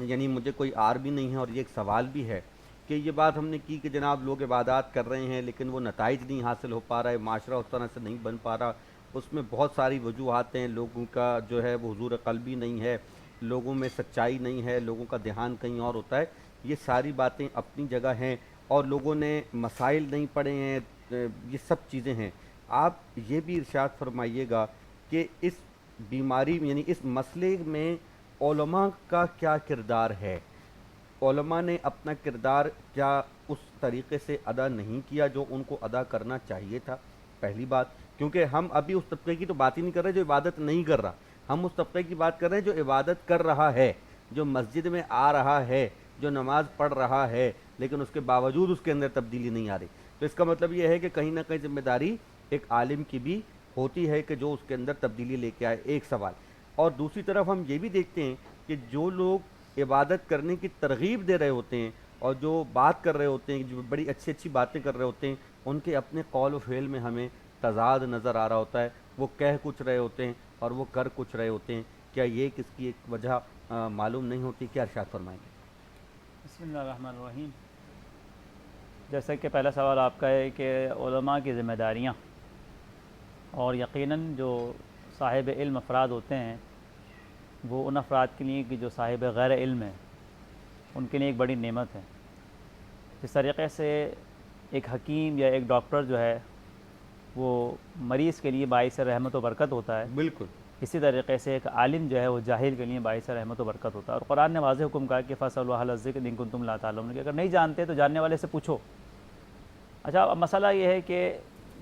یعنی مجھے کوئی آر بھی نہیں ہے اور یہ ایک سوال بھی ہے کہ یہ بات ہم نے کی کہ جناب لوگ عبادات کر رہے ہیں لیکن وہ نتائج نہیں حاصل ہو پا رہا ہے، معاشرہ اس طرح سے نہیں بن پا رہا، اس میں بہت ساری وجوہات ہیں، لوگوں کا جو ہے وہ حضور قلبی نہیں ہے، لوگوں میں سچائی نہیں ہے، لوگوں کا دھیان کہیں اور ہوتا ہے، یہ ساری باتیں اپنی جگہ ہیں اور لوگوں نے مسائل نہیں پڑھے ہیں، یہ سب چیزیں ہیں۔ آپ یہ بھی ارشاد فرمائیے گا کہ اس بیماری یعنی اس مسئلے میں علماء کا کیا کردار ہے؟ علماء نے اپنا کردار کیا اس طریقے سے ادا نہیں کیا جو ان کو ادا کرنا چاہیے تھا؟ پہلی بات، کیونکہ ہم ابھی اس طبقے کی تو بات ہی نہیں کر رہے جو عبادت نہیں کر رہا، ہم اس طبقے کی بات کر رہے ہیں جو عبادت کر رہا ہے، جو مسجد میں آ رہا ہے، جو نماز پڑھ رہا ہے، لیکن اس کے باوجود اس کے اندر تبدیلی نہیں آ رہی۔ تو اس کا مطلب یہ ہے کہ کہیں نہ کہیں ذمہ داری ایک عالم کی بھی ہوتی ہے کہ جو اس کے اندر تبدیلی لے کے آئے، ایک سوال۔ اور دوسری طرف ہم یہ بھی دیکھتے ہیں کہ جو لوگ عبادت کرنے کی ترغیب دے رہے ہوتے ہیں اور جو بات کر رہے ہوتے ہیں، جو بڑی اچھی اچھی باتیں کر رہے ہوتے ہیں، ان کے اپنے قول و فعل میں ہمیں تضاد نظر آ رہا ہوتا ہے، وہ کہہ کچھ رہے ہوتے ہیں اور وہ کر کچھ رہے ہوتے ہیں۔ کیا یہ کس کی ایک وجہ معلوم نہیں ہوتی؟ کیا ارشاد فرمائیں گے؟ بسم اللہ الرحمن الرحیم۔ جیسا کہ پہلا سوال آپ کا ہے کہ علماء کی ذمہ داریاں، اور یقیناً جو صاحب علم افراد ہوتے ہیں وہ ان افراد کے لیے کہ جو صاحب غیر علم ہیں ان کے لیے ایک بڑی نعمت ہے۔ جس طریقے سے ایک حکیم یا ایک ڈاکٹر جو ہے وہ مریض کے لیے باعث رحمت و برکت ہوتا ہے، بالکل اسی طریقے سے ایک عالم جو ہے وہ جاہل کے لیے باعث رحمت و برکت ہوتا ہے۔ اور قرآن نے واضح حکم کہا کہ فَاسْأَلُوا أَهْلَ الذِّكْرِ إِن كُنتُمْ لَا تَعْلَمُونَ، کہ اگر نہیں جانتے تو جاننے والے سے پوچھو۔ اچھا، اب مسئلہ یہ ہے کہ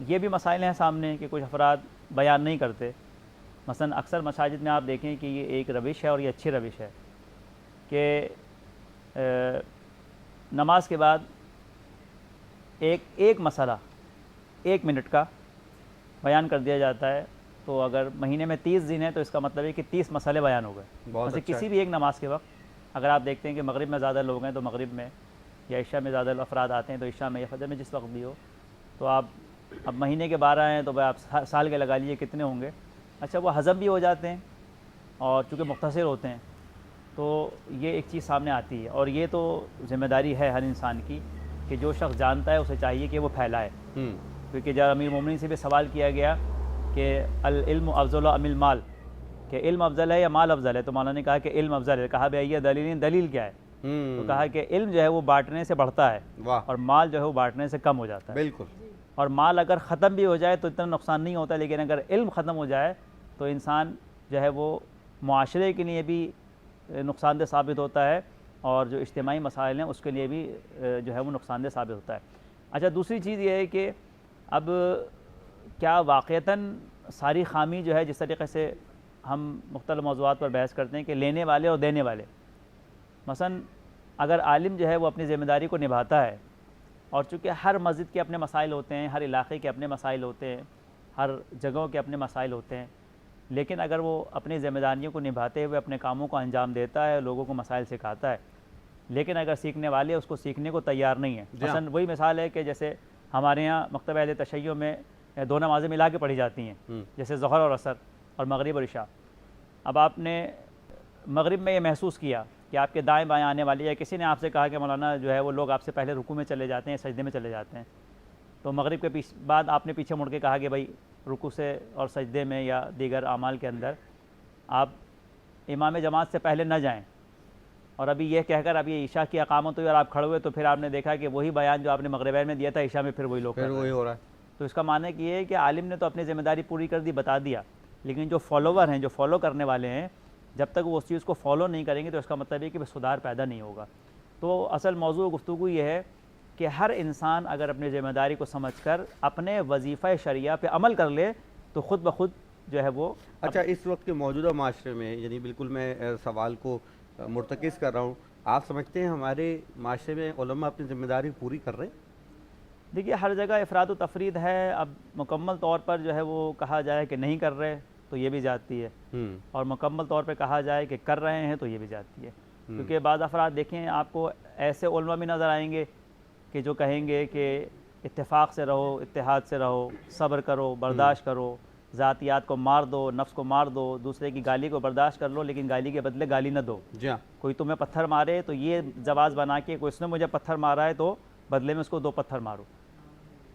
یہ بھی مسائل ہیں سامنے کہ کچھ افراد بیان نہیں کرتے۔ مثلا اکثر مساجد میں آپ دیکھیں کہ یہ ایک روش ہے اور یہ اچھی روش ہے کہ نماز کے بعد ایک مسئلہ 1 منٹ کا بیان کر دیا جاتا ہے، تو اگر مہینے میں 30 دن ہے تو اس کا مطلب ہے کہ 30 مسئلے بیان ہو گئے۔ بہت مثلا اچھا کسی بھی ایک نماز کے وقت اگر آپ دیکھتے ہیں کہ مغرب میں زیادہ لوگ ہیں تو مغرب میں، یا عشاء میں زیادہ افراد آتے ہیں تو عشاء میں، یا فجر میں، جس وقت بھی ہو، تو آپ اب مہینے کے 12 ہیں تو آپ سال کے لگا لیجیے کتنے ہوں گے۔ اچھا، وہ ہضم بھی ہو جاتے ہیں اور چونکہ مختصر ہوتے ہیں تو یہ ایک چیز سامنے آتی ہے، اور یہ تو ذمہ داری ہے ہر انسان کی کہ جو شخص جانتا ہے اسے چاہیے کہ وہ پھیلائے۔ کیونکہ جب امیر المومنین سے بھی سوال کیا گیا کہ العلم افضل ام المال، کہ علم افضل ہے یا مال افضل ہے، تو مولانا نے کہا کہ علم افضل ہے۔ کہا بھئی یہ دلیل کیا ہے؟ تو کہا کہ علم جو ہے وہ بانٹنے سے بڑھتا ہے اور مال جو ہے وہ بانٹنے سے کم ہو جاتا ہے۔ بالکل۔ اور مال اگر ختم بھی ہو جائے تو اتنا نقصان نہیں ہوتا، لیکن اگر علم ختم ہو جائے تو انسان جو ہے وہ معاشرے کے لیے بھی نقصان دہ ثابت ہوتا ہے، اور جو اجتماعی مسائل ہیں اس کے لیے بھی جو ہے وہ نقصان دہ ثابت ہوتا ہے۔ اچھا، دوسری چیز یہ ہے کہ اب کیا واقعتاً ساری خامی جو ہے، جس طریقے سے ہم مختلف موضوعات پر بحث کرتے ہیں کہ لینے والے اور دینے والے، مثلا اگر عالم جو ہے وہ اپنی ذمہ داری کو نبھاتا ہے، اور چونکہ ہر مسجد کے اپنے مسائل ہوتے ہیں، ہر علاقے کے اپنے مسائل ہوتے ہیں، ہر جگہوں کے اپنے مسائل ہوتے ہیں، لیکن اگر وہ اپنی ذمہ داریوں کو نبھاتے ہوئے اپنے کاموں کو انجام دیتا ہے، لوگوں کو مسائل سکھاتا ہے، لیکن اگر سیکھنے والے اس کو سیکھنے کو تیار نہیں ہیں، مثلا وہی مثال ہے کہ جیسے ہمارے ہاں مکتبہ اہل تشیع میں 2 نمازیں ملا کے پڑھی جاتی ہیں، جیسے ظہر اور عصر اور مغرب اور عشاء۔ اب آپ نے مغرب میں یہ محسوس کیا کہ آپ کے دائیں بائیں آنے والی، یا کسی نے آپ سے کہا کہ مولانا جو ہے وہ لوگ آپ سے پہلے رکوع میں چلے جاتے ہیں، سجدے میں چلے جاتے ہیں، تو مغرب کے بعد آپ نے پیچھے مڑ کے کہا کہ بھائی رکوع سے اور سجدے میں یا دیگر اعمال کے اندر آپ امام جماعت سے پہلے نہ جائیں، اور ابھی یہ کہہ کر اب یہ عشاء کی اقامت ہوئی اور آپ کھڑے ہوئے، تو پھر آپ نے دیکھا کہ وہی بیان جو آپ نے مغربین میں دیا تھا عشاء میں پھر وہی لوگ ہو رہا ہے۔ تو اس کا معنی کہ یہ ہے کہ عالم نے تو اپنی ذمہ داری پوری کر دی، بتا دیا، لیکن جو فالوور ہیں، جو فالو کرنے والے ہیں، جب تک وہ اس چیز کو فالو نہیں کریں گے تو اس کا مطلب ہے کہ سدھار پیدا نہیں ہوگا۔ تو اصل موضوع گفتگو یہ ہے کہ ہر انسان اگر اپنی ذمہ داری کو سمجھ کر اپنے وظیفہ شرعیہ پہ عمل کر لے تو خود بخود جو ہے وہ۔ اچھا، اس وقت کے موجودہ معاشرے میں، یعنی بالکل میں سوال کو مرتکز کر رہا ہوں، آپ سمجھتے ہیں ہمارے معاشرے میں علماء اپنی ذمہ داری پوری کر رہے ہیں؟ دیکھیے، ہر جگہ افراد و تفرید ہے، اب مکمل طور پر جو ہے وہ کہا جائے کہ نہیں کر رہے تو یہ بھی جاتی ہے، اور مکمل طور پہ کہا جائے کہ کر رہے ہیں تو یہ بھی جاتی ہے، کیونکہ بعض افراد دیکھیں آپ کو ایسے علماء بھی نظر آئیں گے کہ جو کہیں گے کہ اتفاق سے رہو، اتحاد سے رہو، صبر کرو، برداشت کرو، ذاتیات کو مار دو، نفس کو مار دو، دوسرے کی گالی کو برداشت کر لو لیکن گالی کے بدلے گالی نہ دو. جی ہاں. کوئی تمہیں پتھر مارے تو یہ جواز بنا کے کوئی اس نے مجھے پتھر مارا ہے تو بدلے میں اس کو 2 پتھر مارو.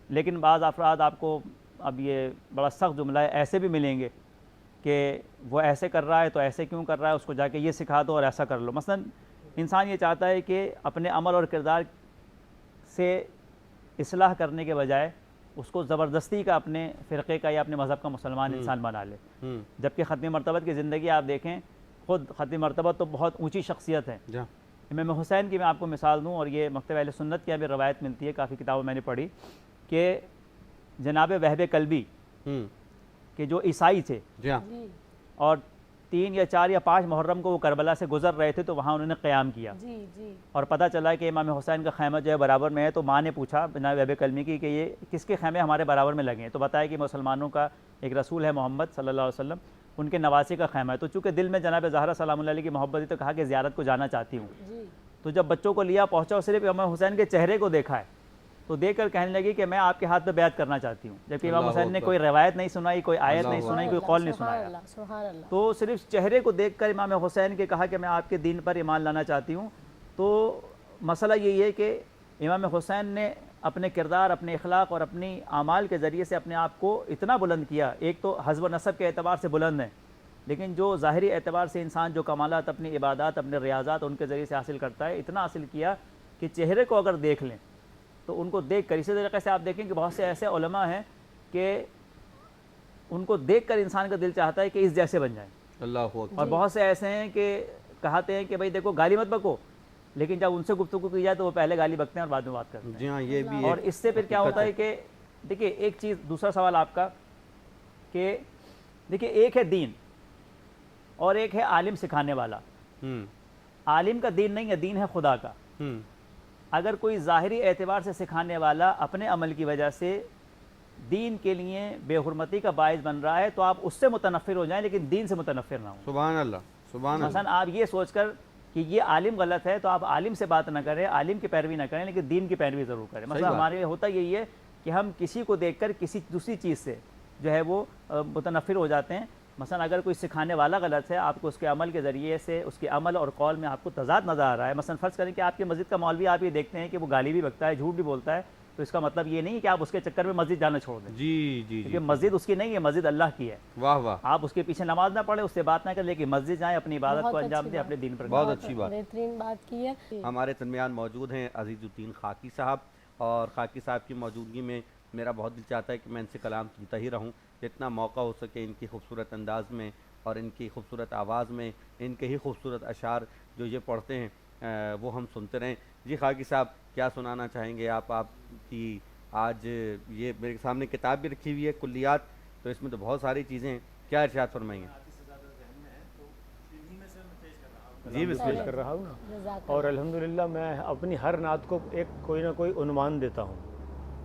لیکن بعض افراد آپ کو، اب یہ بڑا سخت جملہ ہے، ایسے بھی ملیں گے کہ وہ ایسے کر رہا ہے تو ایسے کیوں کر رہا ہے، اس کو جا کے یہ سکھا دو اور ایسا کر لو. مثلا انسان یہ چاہتا ہے کہ اپنے عمل اور کردار سے اصلاح کرنے کے بجائے اس کو زبردستی کا اپنے فرقے کا یا اپنے مذہب کا مسلمان انسان بنا لے. جبکہ ختم مرتبت کی زندگی آپ دیکھیں، خود ختم مرتبت تو بہت اونچی شخصیت ہے. امام حسین کی میں آپ کو مثال دوں، اور یہ مکتب اہل سنت کی ابھی روایت ملتی ہے، کافی کتابوں میں نے پڑھی، کہ جناب وہب کلبی کہ جو عیسائی تھے اور 3 یا 4 یا 5 محرم کو وہ کربلا سے گزر رہے تھے تو وہاں انہوں نے قیام کیا. اور پتہ چلا کہ امام حسین کا خیمہ جو ہے برابر میں ہے، تو ماں نے پوچھا جناب وہب کلبی کی کہ یہ کس کے خیمے ہمارے برابر میں لگے ہیں؟ تو بتایا کہ مسلمانوں کا ایک رسول ہے محمد صلی اللہ علیہ وسلم، ان کے نواسے کا خیمہ ہے. تو چونکہ دل میں جناب زہرا سلام اللہ علیہ کی محبت تھی تو کہا کہ زیارت کو جانا چاہتی ہوں. تو جب بچوں کو لیا پہنچا اور صرف امام حسین کے چہرے کو دیکھا ہے تو دیکھ کر کہنے لگی کہ میں آپ کے ہاتھ پہ بیعت کرنا چاہتی ہوں. جبکہ امام حسین نے کوئی روایت نہیں سنائی، کوئی آیت نہیں سنائی، کوئی قول نہیں سنایا. تو صرف چہرے کو دیکھ کر امام حسین کے کہا کہ میں آپ کے دین پر ایمان لانا چاہتی ہوں. تو مسئلہ یہی ہے کہ امام حسین نے اپنے کردار، اپنے اخلاق اور اپنی اعمال کے ذریعے سے اپنے آپ کو اتنا بلند کیا. ایک تو حسب و نسب کے اعتبار سے بلند ہے، لیکن جو ظاہری اعتبار سے انسان جو کمالات اپنی عبادات، اپنے ریاضات ان کے ذریعے سے حاصل کرتا ہے، اتنا حاصل کیا کہ چہرے کو اگر دیکھ لیں تو ان کو دیکھ کر، اسی طریقے سے آپ دیکھیں کہ بہت سے ایسے علماء ہیں کہ ان کو دیکھ کر انسان کا دل چاہتا ہے کہ اس جیسے بن جائیں. اللہ اکبر. اور بہت سے ایسے ہیں کہ کہتے ہیں کہ بھائی دیکھو گالی مت بکو، لیکن جب ان سے گفتگو کی جائے تو وہ پہلے گالی بکتے ہیں اور بعد میں بات کرتے ہیں. جی ہاں، یہ بھی اور اس سے پھر کیا ہوتا ہے کہ دیکھیے ایک چیز، دوسرا سوال آپ کا کہ دیکھیے ایک ہے دین اور ایک ہے عالم سکھانے والا. عالم کا دین نہیں ہے، دین ہے خدا کا. اگر کوئی ظاہری اعتبار سے سکھانے والا اپنے عمل کی وجہ سے دین کے لیے بے حرمتی کا باعث بن رہا ہے تو آپ اس سے متنفر ہو جائیں لیکن دین سے متنفر نہ ہوں. سبحان اللہ، سبحان اللہ. مثلا آپ یہ سوچ کر کہ یہ عالم غلط ہے تو آپ عالم سے بات نہ کریں، عالم کی پیروی نہ کریں، لیکن دین کی پیروی ضرور کریں. مثلا ہمارے ہوتا یہی ہے کہ ہم کسی کو دیکھ کر کسی دوسری چیز سے جو ہے وہ متنفر ہو جاتے ہیں. مثلا اگر کوئی سکھانے والا غلط ہے، آپ کو اس کے عمل کے ذریعے سے اس کے عمل اور قول میں آپ کو تضاد نظر آ رہا ہے. مثلا فرض کریں کہ آپ کے مسجد کا مولوی آپ یہ دیکھتے ہیں کہ وہ گالی بھی بکتا ہے، جھوٹ بھی بولتا ہے، تو اس کا مطلب یہ نہیں کہ آپ اس کے چکر میں مسجد جانا چھوڑ دیں. جی جی، کیونکہ مسجد اس کی نہیں ہے، مسجد اللہ کی ہے. واہ واہ. آپ اس کے پیچھے نماز نہ پڑھیں، اس سے بات نہ کریں، لیکن مسجد جائیں، اپنی عبادت کو انجام دیں، اپنے دین پر. بہت اچھی بات، بہترین بات کی ہے. ہمارے درمیان موجود ہیں عزیز الدین خاکی صاحب، اور خاکی صاحب کی موجودگی میں میرا بہت دل چاہتا ہے کہ میں ان سے کلام سنتا ہی رہوں، جتنا موقع ہو سکے ان کی خوبصورت انداز میں اور ان کی خوبصورت آواز میں، ان کے ہی خوبصورت اشعار جو یہ پڑھتے ہیں وہ ہم سنتے رہیں. جی خاکی صاحب، کیا سنانا چاہیں گے آپ کی آج یہ میرے سامنے کتاب بھی رکھی ہوئی ہے کلیات، تو اس میں تو بہت ساری چیزیں ہیں، کیا ارشاد فرمائیں گے؟ جی بسم اللہ کر رہا ہوں نا. اور الحمدللہ میں اپنی ہر نعت کو ایک کوئی نہ کوئی عنوان دیتا ہوں.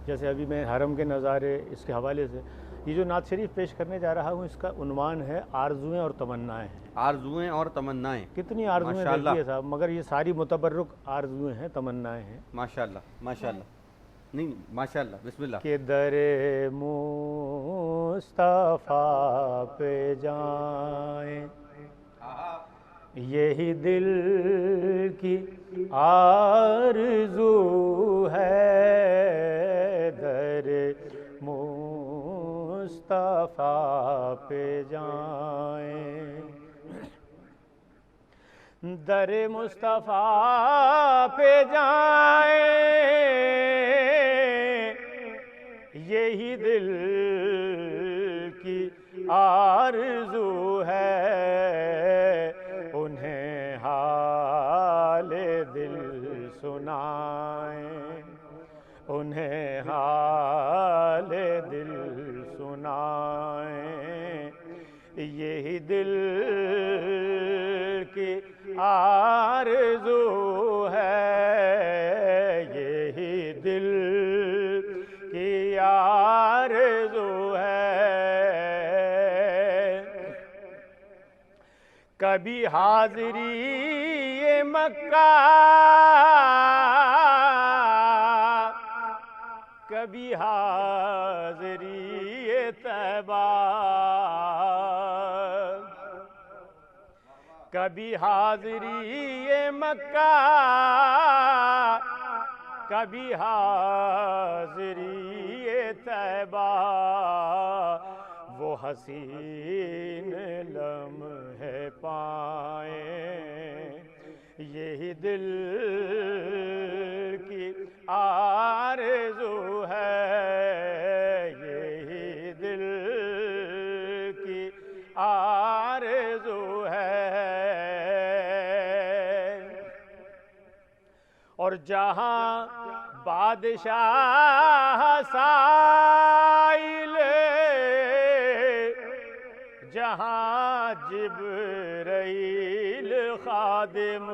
جیسے ابھی میں حرم کے نظارے اس کے حوالے سے یہ جو نعت شریف پیش کرنے جا رہا ہوں، اس کا عنوان ہے آرزوئیں اور تمنائیں. آرزوئیں اور تمنائیں. کتنی آرزوئیں دیکھیے صاحب، مگر یہ ساری متبرک آرزوئیں ہیں، تمنائیں ہیں. ماشاءاللہ ماشاءاللہ. نہیں ماشاءاللہ، بسم اللہ. کہ در مصطفیٰ پہ جائیں یہی دل کی آرزو ہے، در مصطفیٰ پہ جائیں، در مصطفیٰ پہ جائیں یہی دل کی آرزو ہے، انہیں حال دل سنائیں، انہیں حال دل سنائیں، یہی دل کی آرزو ہے، یہی دل کی آرزو ہے. کبھی حاضری مکہ، کبھی حاضری طیبہ کبھی حاضری مکہ کبھی حاضری طیبہ وہ حسین لمحے پائیں یہی دل کی آرزو ہے یہی دل کی آرزو ہے اور جہاں بادشاہ سائل جہاں جبرائیل خادم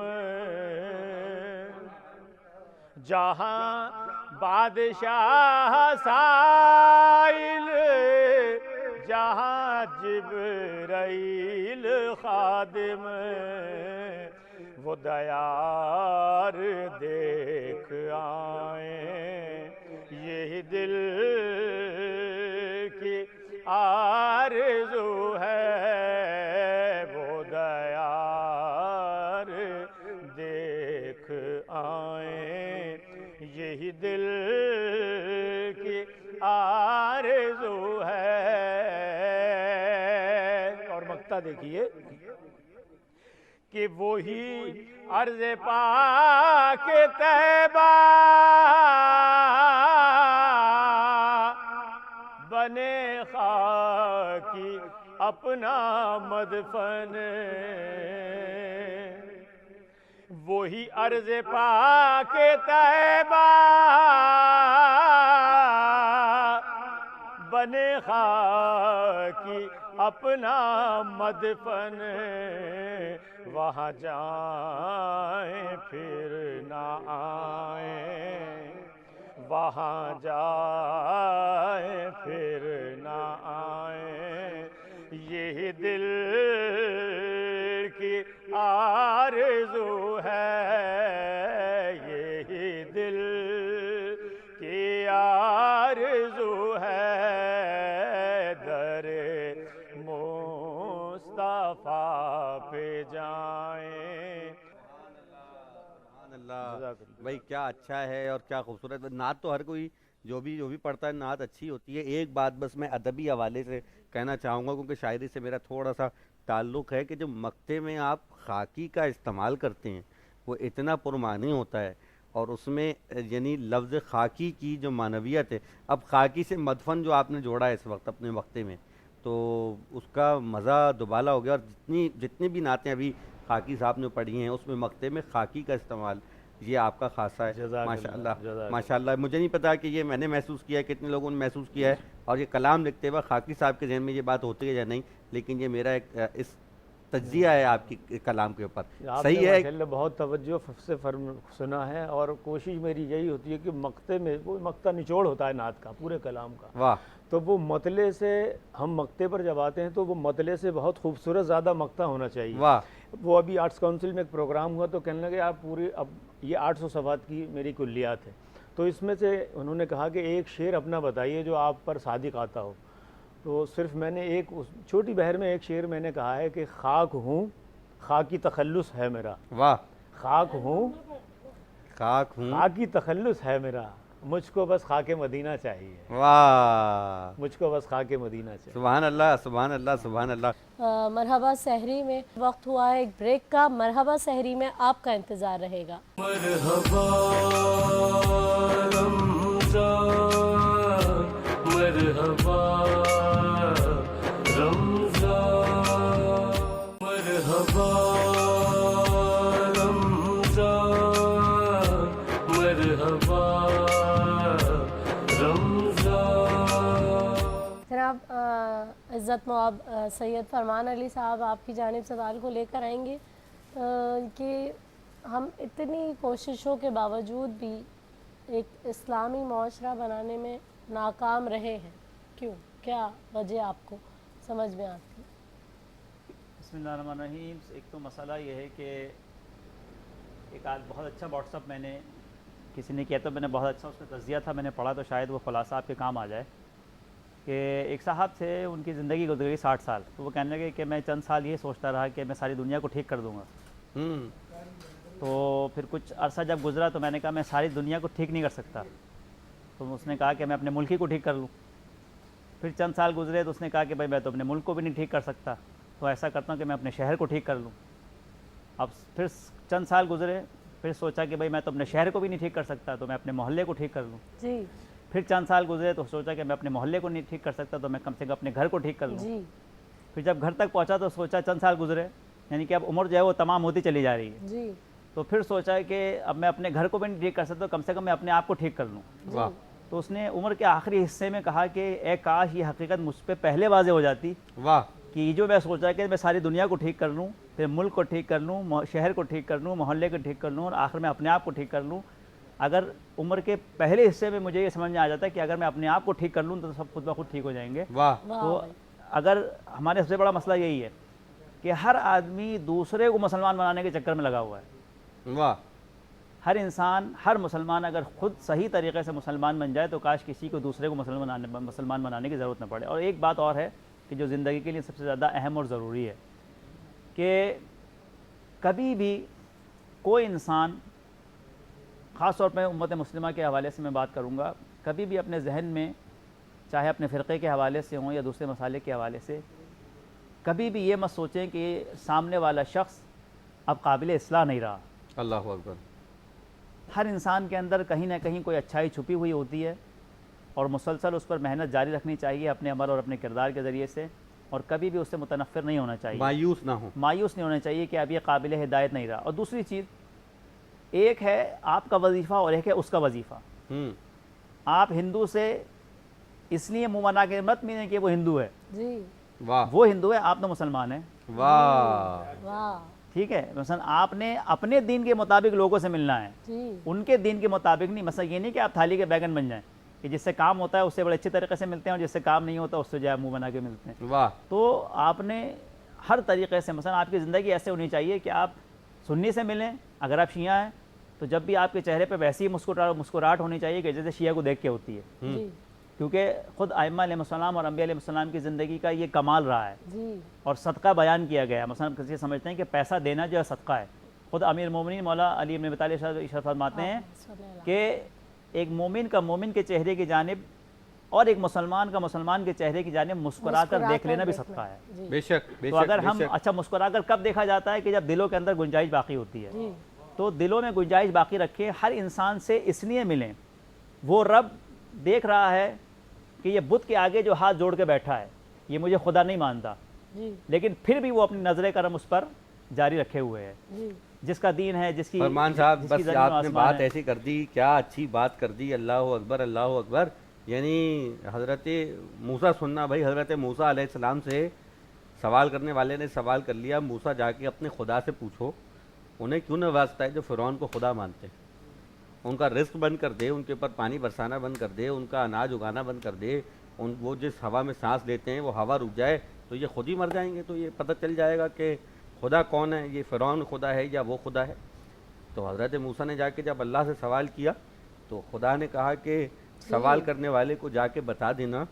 جہاں بادشاہ سائل جہاں جبرائیل خادم وہ دیار دیکھ آئیں یہی دل کی آرزو ہے وہ دیار دیکھ آئیں یہی دل کی آرزو ہے اور مقطع دیکھیے کہ وہی عرض پاک طیبہ بنے خاکی اپنا مدفن وہی عرض پاک طیبہ بنے خاکی اپنا مدفن وہاں جائیں پھر نہ آئیں وہاں جائیں پھر نہ آئیں یہی دل کی آرزو ہے یہی دل کی آرزو ہے در مصطفیٰ پہ جائیں اللہ بھائی کیا اچھا ہے اور کیا خوبصورت نعت تو ہر کوئی جو بھی پڑھتا ہے نعت اچھی ہوتی ہے ایک بات بس میں ادبی حوالے سے کہنا چاہوں گا کیونکہ شاعری سے میرا تھوڑا سا تعلق ہے کہ جو مقطع میں آپ خاکی کا استعمال کرتے ہیں وہ اتنا پرمعنی ہوتا ہے اور اس میں یعنی لفظ خاکی کی جو معنویت ہے اب خاکی سے مدفن جو آپ نے جوڑا ہے اس وقت اپنے مقطع میں تو اس کا مزہ دوبالا ہو گیا اور جتنی بھی نعتیں ابھی خاکی صاحب نے پڑھی ہیں اس میں مقطع میں خاکی کا استعمال یہ آپ کا خاصہ ہے ماشاءاللہ مجھے نہیں پتا کہ یہ میں نے محسوس کیا ہے کتنے لوگوں نے محسوس کیا ہے اور یہ کلام لکھتے ہوئے خاکی صاحب کے ذہن میں یہ بات ہوتی ہے یا نہیں لیکن یہ میرا ایک اس تجزیہ ہے آپ کی کلام کے اوپر صحیح ہے ماشاءاللہ بہت توجہ سے سنا ہے اور کوشش میری یہی ہوتی ہے کہ مقطع میں وہ مقطع نچوڑ ہوتا ہے نعت کا پورے کلام کا واہ تو وہ مطلع سے ہم مقطع پر جب آتے ہیں تو وہ مطلع سے بہت خوبصورت زیادہ مقطع ہونا چاہیے واہ وہ ابھی آرٹس کونسل میں ایک پروگرام ہوا تو کہنے لگے آپ پوری اب یہ 800 صفحات کی میری کلیات ہے تو اس میں سے انہوں نے کہا کہ ایک شعر اپنا بتائیے جو آپ پر صادق آتا ہو تو صرف میں نے ایک چھوٹی بہر میں ایک شعر میں نے کہا ہے کہ خاک ہوں خاکی تخلص ہے میرا واہ خاک ہوں خاکی تخلص ہے میرا مجھ کو بس خاک مدینہ چاہیے واہ مجھ کو بس خاک مدینہ چاہیے سبحان اللہ سبحان اللہ سبحان اللہ مرحبا سحری میں وقت ہوا ہے ایک بریک کا مرحبا سحری میں آپ کا انتظار رہے گا مرحبا رمضان مرحبا رمضان مرحبا رمضان مرحبا جناب عزت مواب سید فرمان علی صاحب آپ کی جانب سوال کو لے کر آئیں گے کہ ہم اتنی کوششوں کے باوجود بھی ایک اسلامی معاشرہ بنانے میں ناکام رہے ہیں کیوں کیا وجہ آپ کو سمجھ میں آتی ہے بسم اللہ الرحمن الرحیم ایک تو مسئلہ یہ ہے کہ ایک آج بہت اچھا واٹس اپ میں نے کسی نے کیا تو میں نے بہت اچھا اس کا تجزیہ تھا میں نے پڑھا تو شاید وہ خلاصہ آپ کے کام آ جائے کہ ایک صاحب تھے، ان کی زندگی گزر گئی 60 سال، تو وہ کہنے لگے کہ میں چند سال یہ سوچتا رہا کہ میں ساری دنیا کو ٹھیک کر دوں گا. تو پھر کچھ عرصہ جب گزرا تو میں نے کہا میں ساری دنیا کو ٹھیک نہیں کر سکتا. تو اس نے کہا کہ میں اپنے ملک ہی کو ٹھیک کر لوں. پھر چند سال گزرے تو اس نے کہا کہ بھائی میں تو اپنے ملک کو بھی نہیں ٹھیک کر سکتا، تو ایسا کرتا ہوں کہ میں اپنے شہر کو ٹھیک کر لوں. اب پھر چند سال گزرے، پھر سوچا کہ بھائی میں تو اپنے شہر کو بھی نہیں ٹھیک کر سکتا، تو میں اپنے محلے کو ٹھیک کر لوں. جی. پھر چند سال گزرے تو سوچا کہ میں اپنے محلے کو نہیں ٹھیک کر سکتا، تو میں کم سے کم اپنے گھر کو ٹھیک کر لوں. جی. پھر جب گھر تک پہنچا تو سوچا، چند سال گزرے، یعنی کہ اب عمر جو ہے وہ تمام ہوتی چلی جا رہی ہے. جی. تو پھر سوچا کہ اب میں اپنے گھر کو بھی نہیں ٹھیک کر سکتا، کم سے کم میں اپنے آپ کو ٹھیک کر لوں. واہ. تو اس نے عمر کے آخری حصے میں کہا کہ اے کاش یہ حقیقت مجھ پہ پہلے واضح ہو جاتی. واہ. کہ جو میں سوچا کہ میں ساری دنیا کو ٹھیک کر لوں، پھر ملک کو ٹھیک کر لوں، شہر کو ٹھیک کر لوں، محلے کو ٹھیک کر لوں، اور آخر میں اپنے آپ کو ٹھیک کر لوں. اگر عمر کے پہلے حصے میں مجھے یہ سمجھ میں آ جاتا ہے کہ اگر میں اپنے آپ کو ٹھیک کر لوں تو سب خود بخود ٹھیک ہو جائیں گے. واہ. تو اگر ہمارے سب سے بڑا مسئلہ یہی ہے کہ ہر آدمی دوسرے کو مسلمان بنانے کے چکر میں لگا ہوا ہے. واہ. ہر انسان، ہر مسلمان اگر خود صحیح طریقے سے مسلمان بن جائے تو کاش کسی کو دوسرے کو مسلمان بنانے کی ضرورت نہ پڑے. اور ایک بات اور ہے کہ جو زندگی کے لیے سب سے زیادہ اہم اور ضروری ہے کہ کبھی بھی کوئی انسان، خاص طور پہ امت مسلمہ کے حوالے سے میں بات کروں گا، کبھی بھی اپنے ذہن میں چاہے اپنے فرقے کے حوالے سے ہوں یا دوسرے مسائل کے حوالے سے کبھی بھی یہ مت سوچیں کہ سامنے والا شخص اب قابل اصلاح نہیں رہا. اللہ اکبر. ہر انسان کے اندر کہیں نہ کہیں کوئی اچھائی چھپی ہوئی ہوتی ہے اور مسلسل اس پر محنت جاری رکھنی چاہیے اپنے عمل اور اپنے کردار کے ذریعے سے، اور کبھی بھی اس سے متنفر نہیں ہونا چاہیے، مایوس نہ ہو. مایوس نہیں ہونا چاہیے کہ اب یہ قابل ہدایت نہیں رہا. اور دوسری چیز، ایک ہے آپ کا وظیفہ اور ایک ہے اس کا وظیفہ. آپ ہندو سے اس لیے منہ بنا کے مت ملیں کہ وہ ہندو ہے. جی. واہ. وہ ہندو ہے، آپ تو مسلمان ہیں. واہ. واہ. ٹھیک ہے، مثلا آپ نے اپنے دین کے مطابق لوگوں سے ملنا ہے، جی. ان کے دین کے مطابق نہیں. مثلا یہ نہیں کہ آپ تھالی کے بیگن بن جائیں کہ جس سے کام ہوتا ہے اس سے بڑے اچھے طریقے سے ملتے ہیں اور جس سے کام نہیں ہوتا اس سے جو ہے منہ بنا کے ملتے ہیں. واہ. تو آپ نے ہر طریقے سے، مثلا آپ کی زندگی ایسے ہونی چاہیے کہ آپ سنی سے ملیں، اگر آپ شیعہ ہیں تو جب بھی آپ کے چہرے پہ ویسی مسکراہٹ ہونی چاہیے کہ جیسے شیعہ کو دیکھ کے ہوتی ہے. جی. کیونکہ خود ائمہ علیہ السلام اور انبیاء علیہ السلام کی زندگی کا یہ کمال رہا ہے. جی. اور صدقہ بیان کیا گیا ہے. مثلا کسی سمجھتے ہیں کہ پیسہ دینا جو ہے صدقہ ہے. خود امیر المومنین مولا علی بن ابی طالب ارشاد فرماتے ہیں کہ ایک مومن کا مومن کے چہرے کی جانب اور ایک مسلمان کا مسلمان کے چہرے کی جانب مسکرا کر دیکھ لینا بھی صدقہ ہے. بے شک. بے تو شک. اگر بے ہم شک. اچھا مسکرا کر کب دیکھا جاتا ہے کہ جب دلوں کے اندر گنجائش باقی ہوتی ہے. جی. تو دلوں میں گنجائش باقی رکھے، ہر انسان سے اس لیے ملیں. وہ رب دیکھ رہا ہے کہ یہ بت کے آگے جو ہاتھ جوڑ کے بیٹھا ہے یہ مجھے خدا نہیں مانتا، جی. لیکن پھر بھی وہ اپنی نظر کرم اس پر جاری رکھے ہوئے ہے. جی. جس کا دین ہے، جس کی فرمان صاحب جس کی بس زمین و آپ نے آسمان بات ہے. ایسی کر دی، کیا اچھی بات کر دی. اللہ اکبر. اللہ اکبر. یعنی حضرت موسیٰ سننا بھائی، حضرت موسیٰ علیہ السلام سے سوال کرنے والے نے سوال کر لیا، موسیٰ جا کے اپنے خدا سے پوچھو انہیں کیوں نوازتا ہے جو فرعون کو خدا مانتے، ان کا رزق بند کر دے، ان کے اوپر پانی برسانا بند کر دے، ان کا اناج اگانا بند کر دے، وہ جس ہوا میں سانس لیتے ہیں وہ ہوا رک جائے تو یہ خود ہی مر جائیں گے. تو یہ پتہ چل جائے گا کہ خدا کون ہے، یہ فرعون خدا ہے یا وہ خدا ہے. تو حضرت موسیٰ نے جا کے جب اللہ سے سوال کیا تو خدا نے کہا کہ سوال کرنے والے کو جا کے بتا دینا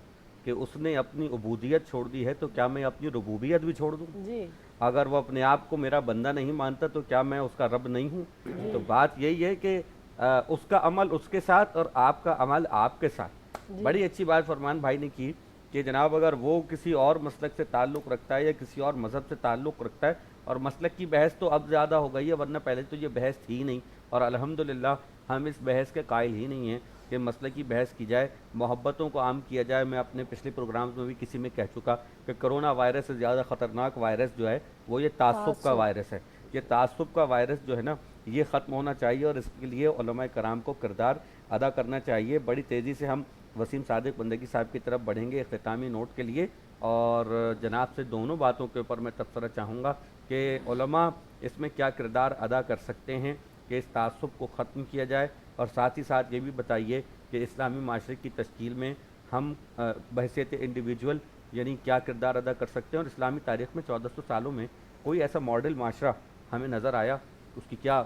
کہ اس نے اپنی عبودیت چھوڑ دی ہے تو کیا میں اپنی ربوبیت بھی چھوڑ دوں؟ جی. اگر وہ اپنے آپ کو میرا بندہ نہیں مانتا تو کیا میں اس کا رب نہیں ہوں؟ تو بات یہی ہے کہ اس کا عمل اس کے ساتھ اور آپ کا عمل آپ کے ساتھ. بڑی اچھی بات فرمان بھائی نے کی کہ جناب اگر وہ کسی اور مسلک سے تعلق رکھتا ہے یا کسی اور مذہب سے تعلق رکھتا ہے، اور مسلک کی بحث تو اب زیادہ ہو گئی ہے ورنہ پہلے تو یہ بحث تھی ہی نہیں، اور الحمدللہ ہم اس بحث کے قائل ہی نہیں ہیں کہ مسلک کی بحث کی جائے، محبتوں کو عام کیا جائے. میں اپنے پچھلے پروگرامز میں بھی کسی میں کہہ چکا کہ کرونا وائرس سے زیادہ خطرناک وائرس جو ہے وہ یہ تعصب کا وائرس ہے. یہ تعصب کا وائرس جو ہے نا یہ ختم ہونا چاہیے، اور اس کے لیے علماء کرام کو کردار ادا کرنا چاہیے. بڑی تیزی سے ہم وسیم صادق بندگی صاحب کی طرف بڑھیں گے اختتامی نوٹ کے لیے، اور جناب سے دونوں باتوں کے اوپر میں تبصرہ چاہوں گا کہ علماء اس میں کیا کردار ادا کر سکتے ہیں کہ اس تعصب کو ختم کیا جائے، اور ساتھ ہی ساتھ یہ بھی بتائیے کہ اسلامی معاشرے کی تشکیل میں ہم بحیثیت انڈیویجول یعنی کیا کردار ادا کر سکتے ہیں، اور اسلامی تاریخ میں 1400 سالوں میں کوئی ایسا ماڈل معاشرہ ہمیں نظر آیا، اس کی کیا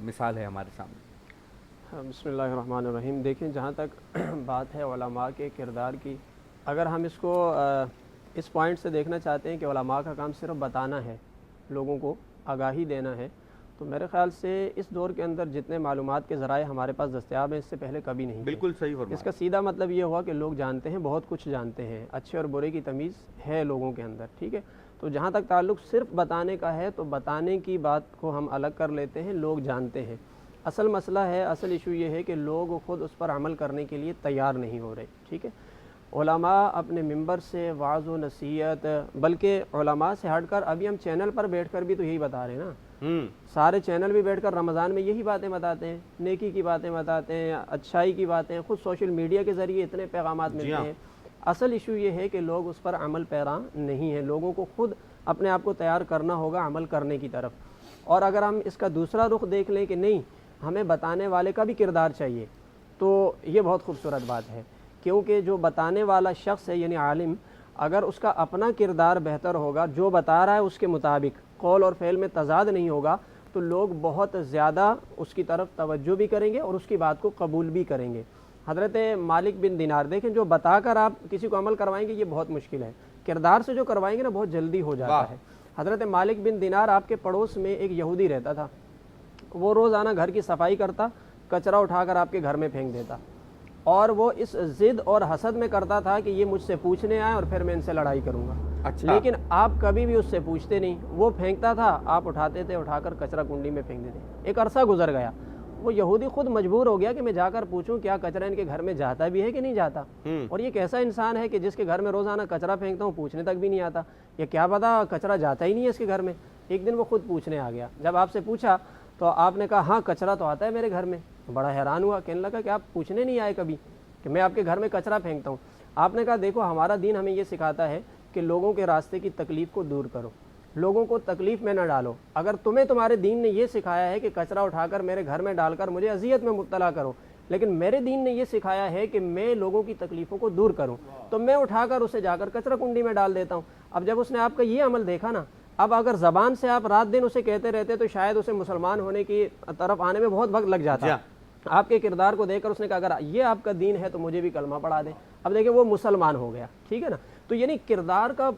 مثال ہے ہمارے سامنے؟ بسم اللہ الرحمن الرحیم. دیکھیں جہاں تک بات ہے علماء کے کردار کی، اگر ہم اس کو اس پوائنٹ سے دیکھنا چاہتے ہیں کہ علماء کا کام صرف بتانا ہے، لوگوں کو آگاہی دینا ہے، تو میرے خیال سے اس دور کے اندر جتنے معلومات کے ذرائع ہمارے پاس دستیاب ہیں اس سے پہلے کبھی نہیں تھے۔ بالکل صحیح فرمایا۔ اس کا سیدھا مطلب یہ ہوا کہ لوگ جانتے ہیں، بہت کچھ جانتے ہیں، اچھے اور برے کی تمیز ہے لوگوں کے اندر، ٹھیک ہے۔ تو جہاں تک تعلق صرف بتانے کا ہے تو بتانے کی بات کو ہم الگ کر لیتے ہیں، لوگ جانتے ہیں۔ اصل مسئلہ ہے، اصل ایشو یہ ہے کہ لوگ خود اس پر عمل کرنے کے لیے تیار نہیں ہو رہے، ٹھیک ہے۔ علماء اپنے ممبر سے وعظ و نصیحت، بلکہ علماء سے ہٹ کر ابھی ہم چینل پر بیٹھ کر بھی تو یہی بتا رہے ہیں نا، سارے چینل بھی بیٹھ کر رمضان میں یہی باتیں بتاتے ہیں، نیکی کی باتیں بتاتے ہیں، اچھائی کی باتیں، خود سوشل میڈیا کے ذریعے اتنے پیغامات ملتے ہیں۔ اصل ایشو یہ ہے کہ لوگ اس پر عمل پیرا نہیں ہیں، لوگوں کو خود اپنے آپ کو تیار کرنا ہوگا عمل کرنے کی طرف۔ اور اگر ہم اس کا دوسرا رخ دیکھ لیں کہ نہیں، ہمیں بتانے والے کا بھی کردار چاہیے، تو یہ بہت خوبصورت بات ہے، کیونکہ جو بتانے والا شخص ہے یعنی عالم، اگر اس کا اپنا کردار بہتر ہوگا، جو بتا رہا ہے اس کے مطابق قول اور فعل میں تضاد نہیں ہوگا، تو لوگ بہت زیادہ اس کی طرف توجہ بھی کریں گے اور اس کی بات کو قبول بھی کریں گے۔ حضرت مالک بن دینار دیکھیں، جو بتا کر آپ کسی کو عمل کروائیں گے یہ بہت مشکل ہے، کردار سے جو کروائیں گے نا بہت جلدی ہو جاتا ہے۔ حضرت مالک بن دینار آپ کے پڑوس میں ایک یہودی رہتا تھا، وہ روزانہ گھر کی صفائی کرتا، کچرا اٹھا کر آپ کے گھر میں پھینک دیتا، اور وہ اس ضد اور حسد میں کرتا تھا کہ یہ مجھ سے پوچھنے آئے اور پھر میں ان سے لڑائی کروں گا۔ لیکن آپ کبھی بھی اس سے پوچھتے نہیں، وہ پھینکتا تھا، آپ اٹھاتے تھے، اٹھا کر کچرا کنڈی میں پھینک دیتے۔ ایک عرصہ گزر گیا، وہ یہودی خود مجبور ہو گیا کہ میں جا کر پوچھوں کیا کچرا ان کے گھر میں جاتا بھی ہے کہ نہیں جاتا، اور یہ کیسا انسان ہے کہ جس کے گھر میں روزانہ کچرا پھینکتا ہوں پوچھنے تک بھی نہیں آتا، یا کیا پتا کچرا جاتا ہی نہیں ہے اس کے گھر میں۔ ایک دن وہ خود پوچھنے آ گیا، جب آپ سے پوچھا تو آپ نے کہا ہاں کچرا تو آتا ہے میرے گھر میں۔ بڑا حیران ہوا، کہنے لگا کہ آپ پوچھنے نہیں آئے کبھی کہ میں آپ کے گھر میں کچرا پھینکتا ہوں؟ آپ نے کہا دیکھو ہمارا دین ہمیں یہ سکھاتا ہے کہ لوگوں کے راستے کی تکلیف کو دور کرو، لوگوں کو تکلیف میں نہ ڈالو۔ اگر تمہیں تمہارے دین نے یہ سکھایا ہے کہ کچرا اٹھا کر میرے گھر میں ڈال کر مجھے اذیت میں مبتلا کرو، لیکن میرے دین نے یہ سکھایا ہے کہ میں لوگوں کی تکلیفوں کو دور کروں، تو میں اٹھا کر اسے جا کر کچرا کنڈی میں ڈال دیتا ہوں۔ اب جب اس نے آپ کا یہ عمل دیکھا نا، اب اگر زبان سے آپ رات دن اسے کہتے رہتے تو شاید اسے مسلمان ہونے کی طرف آنے میں بہت وقت لگ جاتا۔ آپ کے کردار کو دیکھ کر اس نے کہا اگر یہ آپ کا دین ہے تو مجھے بھی کلمہ پڑھا دیں۔ اب دیکھیں وہ مسلمان ہو گیا، ٹھیک ہے نا۔ تو یعنی کردار کا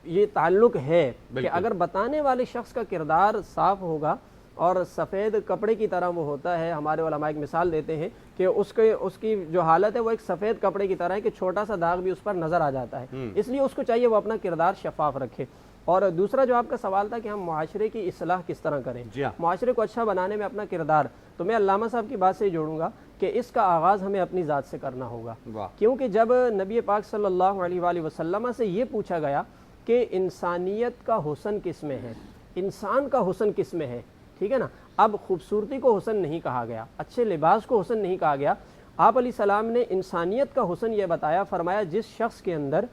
یہ تعلق ہے کہ اگر بتانے والے شخص کا کردار صاف ہوگا اور سفید کپڑے کی طرح وہ ہوتا ہے، ہمارے علماء ایک مثال دیتے ہیں کہ اس کی جو حالت ہے وہ ایک سفید کپڑے کی طرح ہے کہ چھوٹا سا داغ بھی اس پر نظر آ جاتا ہے، اس لیے اس کو چاہیے وہ اپنا کردار شفاف رکھے۔ اور دوسرا جو آپ کا سوال تھا کہ ہم معاشرے کی اصلاح کس طرح کریں، معاشرے کو اچھا بنانے میں اپنا کردار، تو میں علامہ صاحب کی بات سے جوڑوں گا کہ اس کا آغاز ہمیں اپنی ذات سے کرنا ہوگا، کیونکہ جب نبی پاک صلی اللہ علیہ وآلہ وسلم سے یہ پوچھا گیا کہ انسانیت کا حسن کس میں ہے، انسان کا حسن کس میں ہے، ٹھیک ہے نا، اب خوبصورتی کو حسن نہیں کہا گیا، اچھے لباس کو حسن نہیں کہا گیا، آپ علیہ السلام نے انسانیت کا حسن یہ بتایا، فرمایا جس شخص کے اندر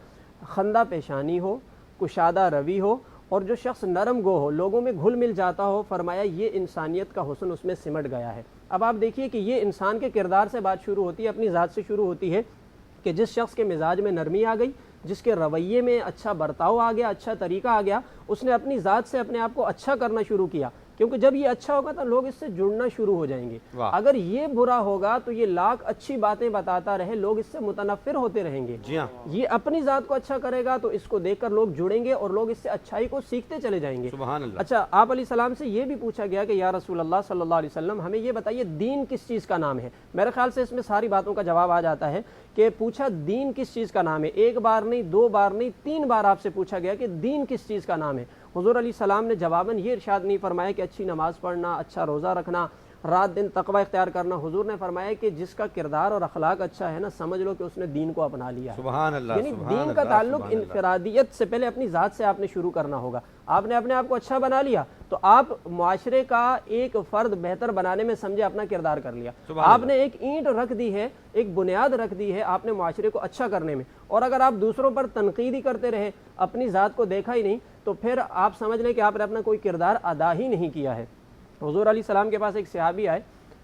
خندہ پیشانی ہو، کشادہ روی ہو، اور جو شخص نرم گو ہو، لوگوں میں گھل مل جاتا ہو، فرمایا یہ انسانیت کا حسن اس میں سمٹ گیا ہے۔ اب آپ دیکھیے کہ یہ انسان کے کردار سے بات شروع ہوتی ہے، اپنی ذات سے شروع ہوتی ہے کہ جس شخص کے مزاج میں نرمی آ گئی، جس کے رویے میں اچھا برتاؤ آ گیا، اچھا طریقہ آ گیا، اس نے اپنی ذات سے اپنے آپ کو اچھا کرنا شروع کیا، کیونکہ جب یہ اچھا ہوگا تو لوگ اس سے جڑنا شروع ہو جائیں گے۔ اگر یہ برا ہوگا تو یہ لاکھ اچھی باتیں بتاتا رہے، لوگ اس سے متنفر ہوتے رہیں گے۔ یہ اپنی ذات کو اچھا کرے گا تو اس کو دیکھ کر لوگ جڑیں گے اور لوگ اس سے اچھائی کو سیکھتے چلے جائیں گے۔ اچھا، آپ علیہ السلام سے یہ بھی پوچھا گیا کہ یا رسول اللہ صلی اللہ علیہ وسلم ہمیں یہ بتائیے دین کس چیز کا نام ہے۔ میرے خیال سے اس میں ساری باتوں کا جواب آ جاتا ہے کہ پوچھا دین کس چیز کا نام ہے، ایک بار نہیں، دو بار نہیں، تین بار آپ سے پوچھا گیا کہ دین کس چیز کا نام ہے۔ حضور علیہ السلام نے جواباً یہ ارشاد نہیں فرمایا کہ اچھی نماز پڑھنا، اچھا روزہ رکھنا، رات دن تقوی اختیار کرنا۔ حضور نے فرمایا کہ جس کا کردار اور اخلاق اچھا ہے نا، سمجھ لو کہ اس نے دین کو اپنا لیا ہے۔ سبحان اللہ، یعنی دین کا تعلق انفرادیت سے پہلے اپنی ذات سے آپ نے شروع کرنا ہوگا۔ آپ نے اپنے آپ کو اچھا بنا لیا تو آپ معاشرے کا ایک فرد بہتر بنانے میں سمجھے اپنا کردار کر لیا، آپ نے ایک اینٹ رکھ دی ہے، ایک بنیاد رکھ دی ہے آپ نے معاشرے کو اچھا کرنے میں۔ اور اگر آپ دوسروں پر تنقید ہی کرتے رہے، اپنی ذات کو دیکھا ہی نہیں، تو پھر آپ سمجھ لیں کہ آپ نے اپنا کوئی کردار ادا ہی نہیں کیا ہے۔ حضور علیہ السلام کے پاس ایک صحابی آئے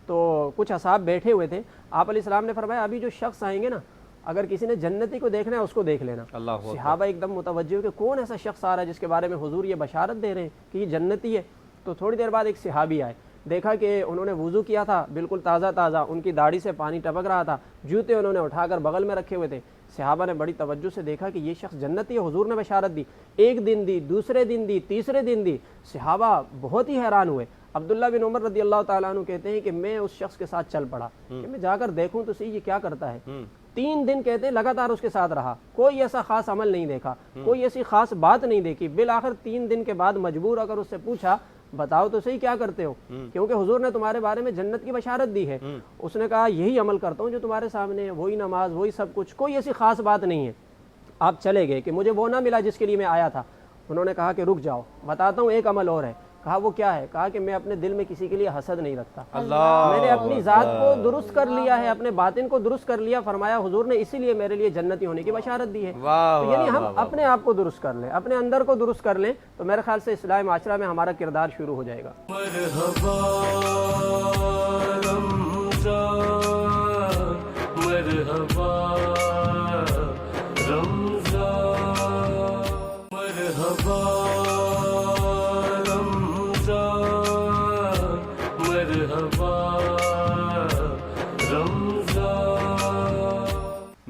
تو کچھ اصحاب بیٹھے ہوئے تھے، آپ علیہ السلام نے فرمایا ابھی جو شخص آئیں گے نا، اگر کسی نے جنتی کو دیکھنا ہے اس کو دیکھ لینا۔ صحابہ ایک دم متوجہ ہو کہ کون ایسا شخص آ رہا ہے جس کے بارے میں حضور یہ بشارت دے رہے ہیں کہ یہ جنتی ہے۔ تو تھوڑی دیر بعد ایک صحابی آئے، دیکھا کہ انہوں نے وضو کیا تھا، بالکل تازہ تازہ، ان کی داڑھی سے پانی ٹپک رہا تھا، جوتے انہوں نے اٹھا کر بغل میں رکھے ہوئے تھے۔ صحابہ نے بڑی توجہ سے دیکھا کہ یہ شخص جنتی ہے، حضور نے بشارت دی، ایک دن دی، دوسرے دن دی، تیسرے دن دی، صحابہ بہت ہی حیران ہوئے۔ عبداللہ بن عمر رضی اللہ تعالیٰ عنہ کہتے ہیں کہ میں اس شخص کے ساتھ چل پڑا کہ میں جا کر دیکھوں تو صحیح یہ کیا کرتا ہے۔ 3 دن کہتے ہیں لگاتار اس کے ساتھ رہا، کوئی ایسا خاص عمل نہیں دیکھا، کوئی ایسی خاص بات نہیں دیکھی۔ بالآخر 3 دن کے بعد مجبور اگر اس سے پوچھا بتاؤ تو صحیح کیا کرتے ہو، کیونکہ حضور نے تمہارے بارے میں جنت کی بشارت دی ہے۔ اس نے کہا یہی عمل کرتا ہوں جو تمہارے سامنے ہے، وہی نماز، وہی سب کچھ، کوئی ایسی خاص بات نہیں ہے۔ آپ چلے گئے کہ مجھے وہ نہ ملا جس کے لیے میں آیا تھا۔ انہوں نے کہا کہ رک جاؤ، بتاتا ہوں ایک عمل اور ہے۔ کہا وہ کیا ہے؟ کہا کہ میں اپنے دل میں کسی کے لیے حسد نہیں رکھتا، میں نے اپنی ذات کو درست کر لیا ہے، اپنے باطن کو درست کر لیا۔ فرمایا حضور نے اسی لیے میرے لیے جنتی ہونے کی بشارت دی ہے۔ تو یعنی ہم اپنے آپ کو درست کر لیں، اپنے اندر کو درست کر لیں، تو میرے خیال سے اصلاح معاشرہ میں ہمارا کردار شروع ہو جائے گا۔ مرحبا رمضان، مرحبا رمضان، مرحبا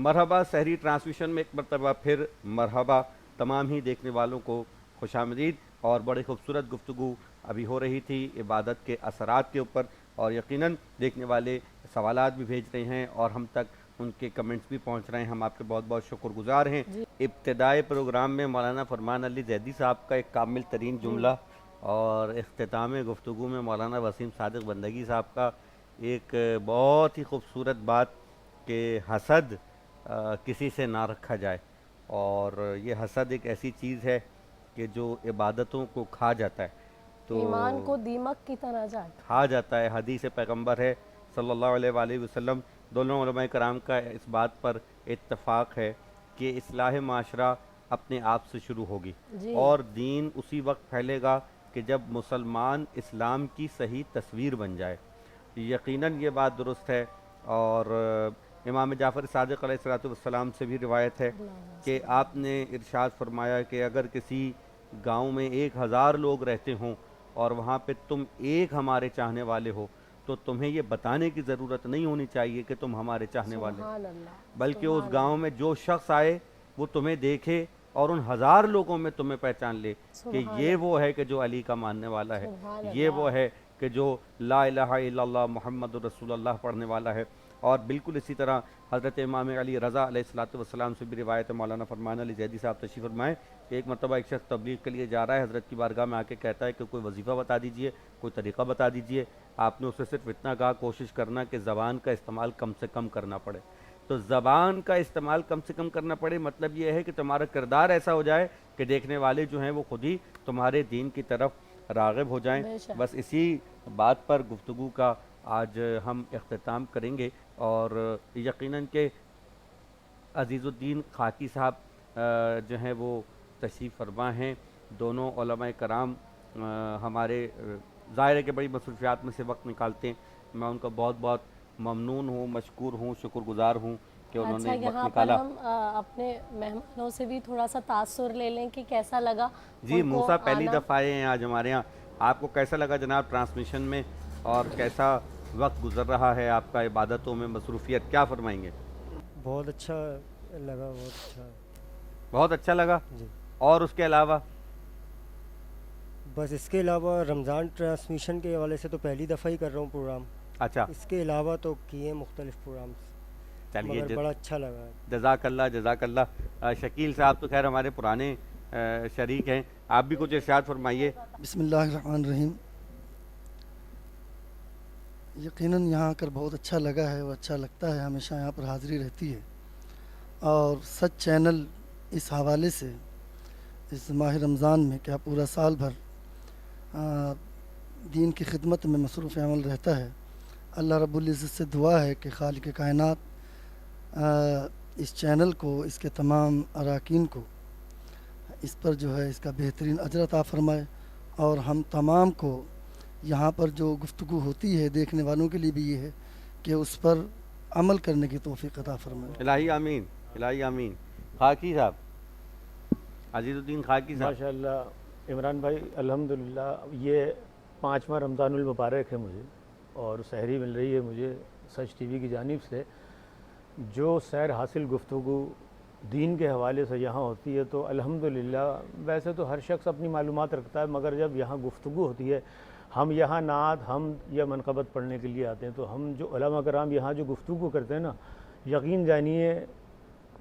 مرحبا سحری ٹرانسمیشن میں ایک مرتبہ پھر مرحبا تمام ہی دیکھنے والوں کو خوش آمدید۔ اور بڑی خوبصورت گفتگو ابھی ہو رہی تھی عبادت کے اثرات کے اوپر، اور یقیناً دیکھنے والے سوالات بھی بھیج رہے ہیں اور ہم تک ان کے کمنٹس بھی پہنچ رہے ہیں، ہم آپ کے بہت بہت شکر گزار ہیں۔ ابتدائی پروگرام میں مولانا فرمان علی زیدی صاحب کا ایک کامل ترین جملہ، اور اختتام گفتگو میں مولانا وسیم صادق بندگی صاحب کا ایک بہت ہی خوبصورت بات کہ حسد کسی سے نہ رکھا جائے، اور یہ حسد ایک ایسی چیز ہے کہ جو عبادتوں کو کھا جاتا ہے، تو ایمان کو دیمک کی طرح کھا جاتا ہے۔ حدیث پیغمبر ہے صلی اللہ علیہ وآلہ وسلم، دونوں علماء کرام کا اس بات پر اتفاق ہے کہ اصلاح معاشرہ اپنے آپ سے شروع ہوگی، اور دین اسی وقت پھیلے گا کہ جب مسلمان اسلام کی صحیح تصویر بن جائے۔ یقیناً یہ بات درست ہے، اور امام جعفر صادق علیہ السلام سے بھی روایت ہے کہ آپ نے ارشاد فرمایا کہ اگر کسی گاؤں میں 1000 لوگ رہتے ہوں اور وہاں پہ تم ایک ہمارے چاہنے والے ہو، تو تمہیں یہ بتانے کی ضرورت نہیں ہونی چاہیے کہ تم ہمارے چاہنے والے، بلکہ اس گاؤں میں جو شخص آئے وہ تمہیں دیکھے اور ان 1000 لوگوں میں تمہیں پہچان لے کہ یہ وہ ہے کہ جو علی کا ماننے والا ہے، یہ وہ ہے کہ جو لا الہ الا اللہ محمد رسول اللہ پڑھنے والا ہے۔ اور بالکل اسی طرح حضرت امام علی رضا علیہ السلام سے بھی روایت ہے، مولانا فرمان علی زیدی صاحب تشریف فرمائیں کہ ایک مرتبہ ایک شخص تبلیغ کے لیے جا رہا ہے، حضرت کی بارگاہ میں آ کے کہتا ہے کہ کوئی وظیفہ بتا دیجئے، کوئی طریقہ بتا دیجئے۔ آپ نے اسے صرف اتنا کہا کوشش کرنا کہ زبان کا استعمال کم سے کم کرنا پڑے۔ تو زبان کا استعمال کم سے کم کرنا پڑے مطلب یہ ہے کہ تمہارا کردار ایسا ہو جائے کہ دیکھنے والے جو ہیں وہ خود ہی تمہارے دین کی طرف راغب ہو جائیں۔ بس اسی بات پر گفتگو کا آج ہم اختتام کریں گے، اور یقیناً کہ عزیز الدین خاکی صاحب جو ہیں وہ تشریف فرما ہیں۔ دونوں علماء کرام ہمارے ظاہر ہے کہ بڑی مصروفیات میں سے وقت نکالتے ہیں، میں ان کا بہت بہت ممنون ہوں، مشکور ہوں، شکر گزار ہوں کہ انہوں نے وقت نکالا۔ ہم اپنے مہمانوں سے بھی تھوڑا سا تاثر لے لیں کہ کیسا لگا۔ جی موسیٰ پہلی دفعہ آئے ہیں آج ہمارے یہاں، آپ کو کیسا لگا جناب ٹرانسمیشن میں، اور کیسا وقت گزر رہا ہے آپ کا عبادتوں میں مصروفیت، کیا فرمائیں گے؟ بہت اچھا لگا، بہت اچھا لگا جی۔ اور اس کے علاوہ بس اس کے علاوہ رمضان ٹرانسمیشن کے حوالے سے تو پہلی دفعہ ہی کر رہا ہوں پروگرام، اچھا اس کے علاوہ تو کیے مختلف پروگرام، چلیے مگر بڑا اچھا لگا۔ جزاک اللہ جزاک اللہ۔ شکیل صاحب تو خیر ہمارے پرانے شریک ہیں، آپ بھی کچھ ارشاد فرمائیے۔ بسم اللہ الرحمن الرحیم۔ یقیناً یہاں آ کر بہت اچھا لگا ہے، وہ اچھا لگتا ہے، ہمیشہ یہاں پر حاضری رہتی ہے، اور سچ چینل اس حوالے سے اس ماہ رمضان میں کیا پورا سال بھر دین کی خدمت میں مصروف عمل رہتا ہے۔ اللہ رب العزت سے دعا ہے کہ خالق کائنات اس چینل کو، اس کے تمام اراکین کو اس پر جو ہے اس کا بہترین اجر عطا فرمائے، اور ہم تمام کو یہاں پر جو گفتگو ہوتی ہے دیکھنے والوں کے لیے بھی یہ ہے کہ اس پر عمل کرنے کی توفیق عطا فرمائے۔ الہی آمین، الہی آمین۔ خاکی صاحب، عزیز الدین خاکی صاحب۔ ماشاءاللہ عمران بھائی، الحمدللہ یہ 5واں رمضان المبارک ہے مجھے، اور سحری مل رہی ہے مجھے سچ ٹی وی کی جانب سے۔ جو سیر حاصل گفتگو دین کے حوالے سے یہاں ہوتی ہے تو الحمدللہ ویسے تو ہر شخص اپنی معلومات رکھتا ہے، مگر جب یہاں گفتگو ہوتی ہے، ہم یہاں نعت ہم یا منقبت پڑھنے کے لیے آتے ہیں، تو ہم جو علماء کرام یہاں جو گفتگو کرتے ہیں نا، یقین جانیے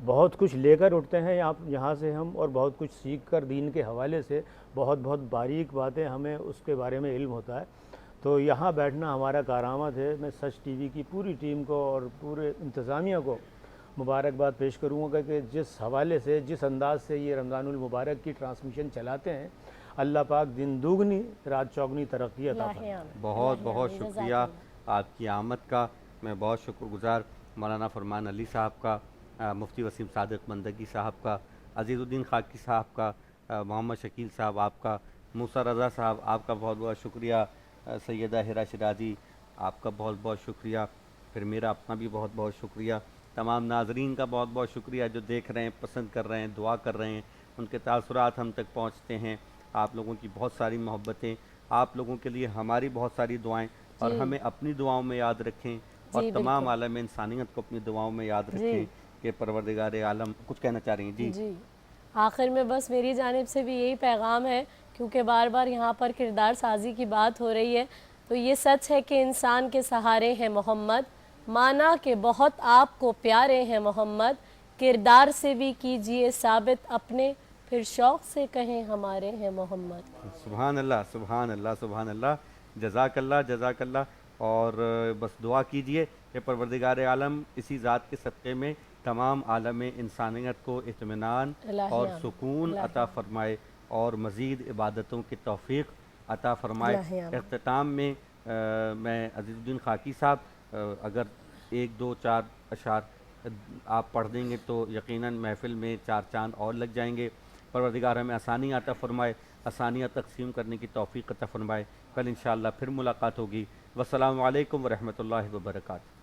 بہت کچھ لے کر اٹھتے ہیں یہاں سے ہم، اور بہت کچھ سیکھ کر دین کے حوالے سے بہت باریک باتیں ہمیں اس کے بارے میں علم ہوتا ہے۔ تو یہاں بیٹھنا ہمارا کارآمد ہے۔ میں سچ ٹی وی کی پوری ٹیم کو اور پورے انتظامیہ کو مبارکباد پیش کروں گا کہ جس حوالے سے، جس انداز سے یہ رمضان المبارک کی ٹرانسمیشن چلاتے ہیں، اللہ پاک دن دوگنی رات چوگنی ترقی عطا فرمائے۔ بہت شکریہ آپ کی آمد کا۔ میں بہت شکر گزار مولانا فرمان علی صاحب کا، مفتی وسیم صادق مندگی صاحب کا، عزیز الدین خاکی صاحب کا، محمد شکیل صاحب آپ کا، موسیٰ رضا صاحب آپ کا بہت شکریہ، سیدہ ہیرا شیرازی آپ کا بہت شکریہ، پھر میرا اپنا بھی بہت شکریہ، تمام ناظرین کا بہت شکریہ جو دیکھ رہے ہیں، پسند کر رہے ہیں، دعا کر رہے ہیں، ان کے تاثرات ہم تک پہنچتے ہیں۔ آپ لوگوں کی بہت ساری محبتیں، آپ لوگوں کے لیے ہماری بہت ساری دعائیں، اور ہمیں اپنی دعاؤں میں یاد رکھیں، اور تمام عالم انسانیت کو اپنی دعاؤں میں یاد رکھیں کہ پروردگار عالم کچھ کہنا چاہ رہی ہیں۔ جی آخر میں بس میری جانب سے بھی یہی پیغام ہے، کیونکہ بار بار یہاں پر کردار سازی کی بات ہو رہی ہے، تو یہ سچ ہے کہ انسان کے سہارے ہیں محمد، مانا کہ بہت آپ کو پیارے ہیں محمد، کردار سے بھی کیجئے ثابت اپنے، پھر شوق سے کہیں ہمارے ہیں محمد۔ سبحان اللہ سبحان اللہ سبحان اللہ، جزاک اللہ، اور بس دعا کیجئے کہ پروردگار عالم اسی ذات کے صدقے میں تمام عالم انسانیت کو اطمینان اور سکون عطا فرمائے، اور مزید عبادتوں کی توفیق عطا فرمائے۔ اختتام میں میں عزیز الدین خاکی صاحب اگر 1 2 4 اشعار آپ پڑھ دیں گے تو یقیناً محفل میں 4 چاند اور لگ جائیں گے۔ پروردگار ہمیں آسانی عطا فرمائے، آسانیاں تقسیم کرنے کی توفیق عطا فرمائے۔ کل انشاءاللہ پھر ملاقات ہوگی۔ والسلام علیکم ورحمۃ اللہ وبرکاتہ۔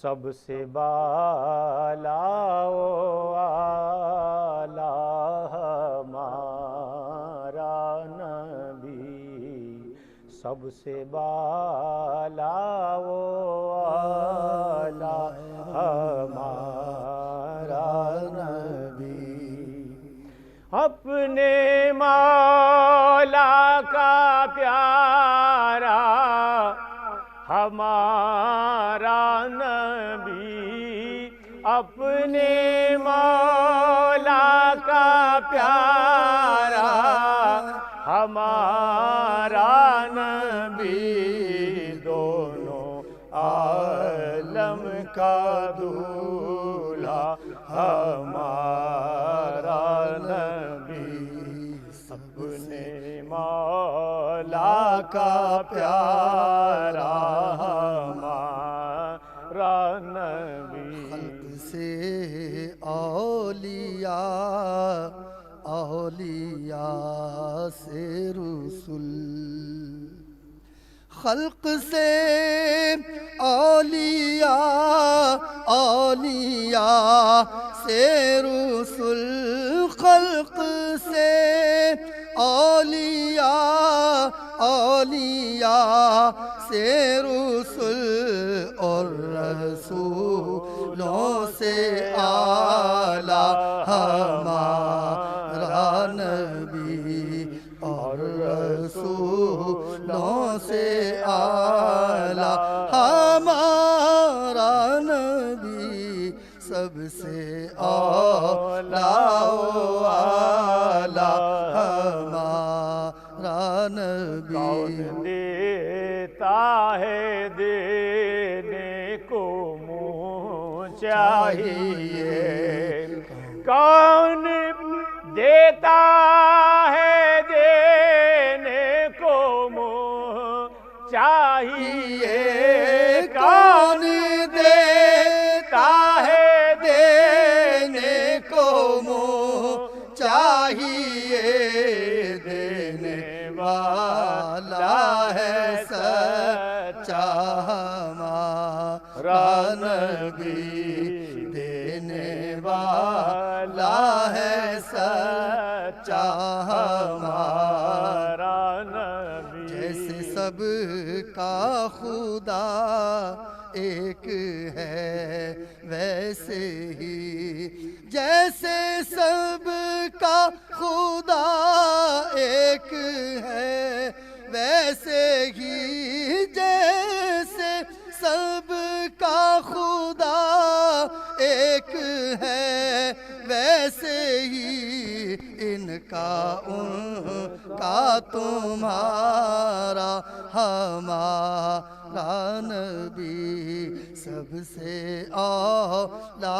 سب سے بالا و اعلیٰ ہمارا نبی، سب سے بالا و اعلیٰ ہمارا نبی، اپنے مولا کا پیارا ہمارا نبی، اپنے مولا کا پیارا ہمارا نبی، دونوں عالم کا دولہا ہمارا نبی، اپنے مولا کا پیارا ہمارا نبی۔ خلق سے اولیاء، اولیاء سے رسول، خلق سے اولیاء، اولیاء سے رسول، خلق سے اولیاء، اولیاء سے رسول، اور رسولوں سے اعلیٰ ہمارا نبی، اور رسولوں سے اعلیٰ ہمارا نبی، سب سے اعلیٰ و اعلیٰ ہمارا نبی۔ کون دیتا ہے دینے کو منہ چاہیے، کون دیتا ہے دینے کو منہ چاہیے، کون دیتا ہے دینے کو منہ چاہیے، دینے والا ہے سچا ہمارا نبی، دینے والا ہے سچا کا خدا ایک ہے ویسے ہی جیسے سب کا خدا ایک ہے ویسے ہی جیسے سب کا خدا ایک ہے ویسے ہی ان کا تمہارا ہمارا نبی سب سے اولا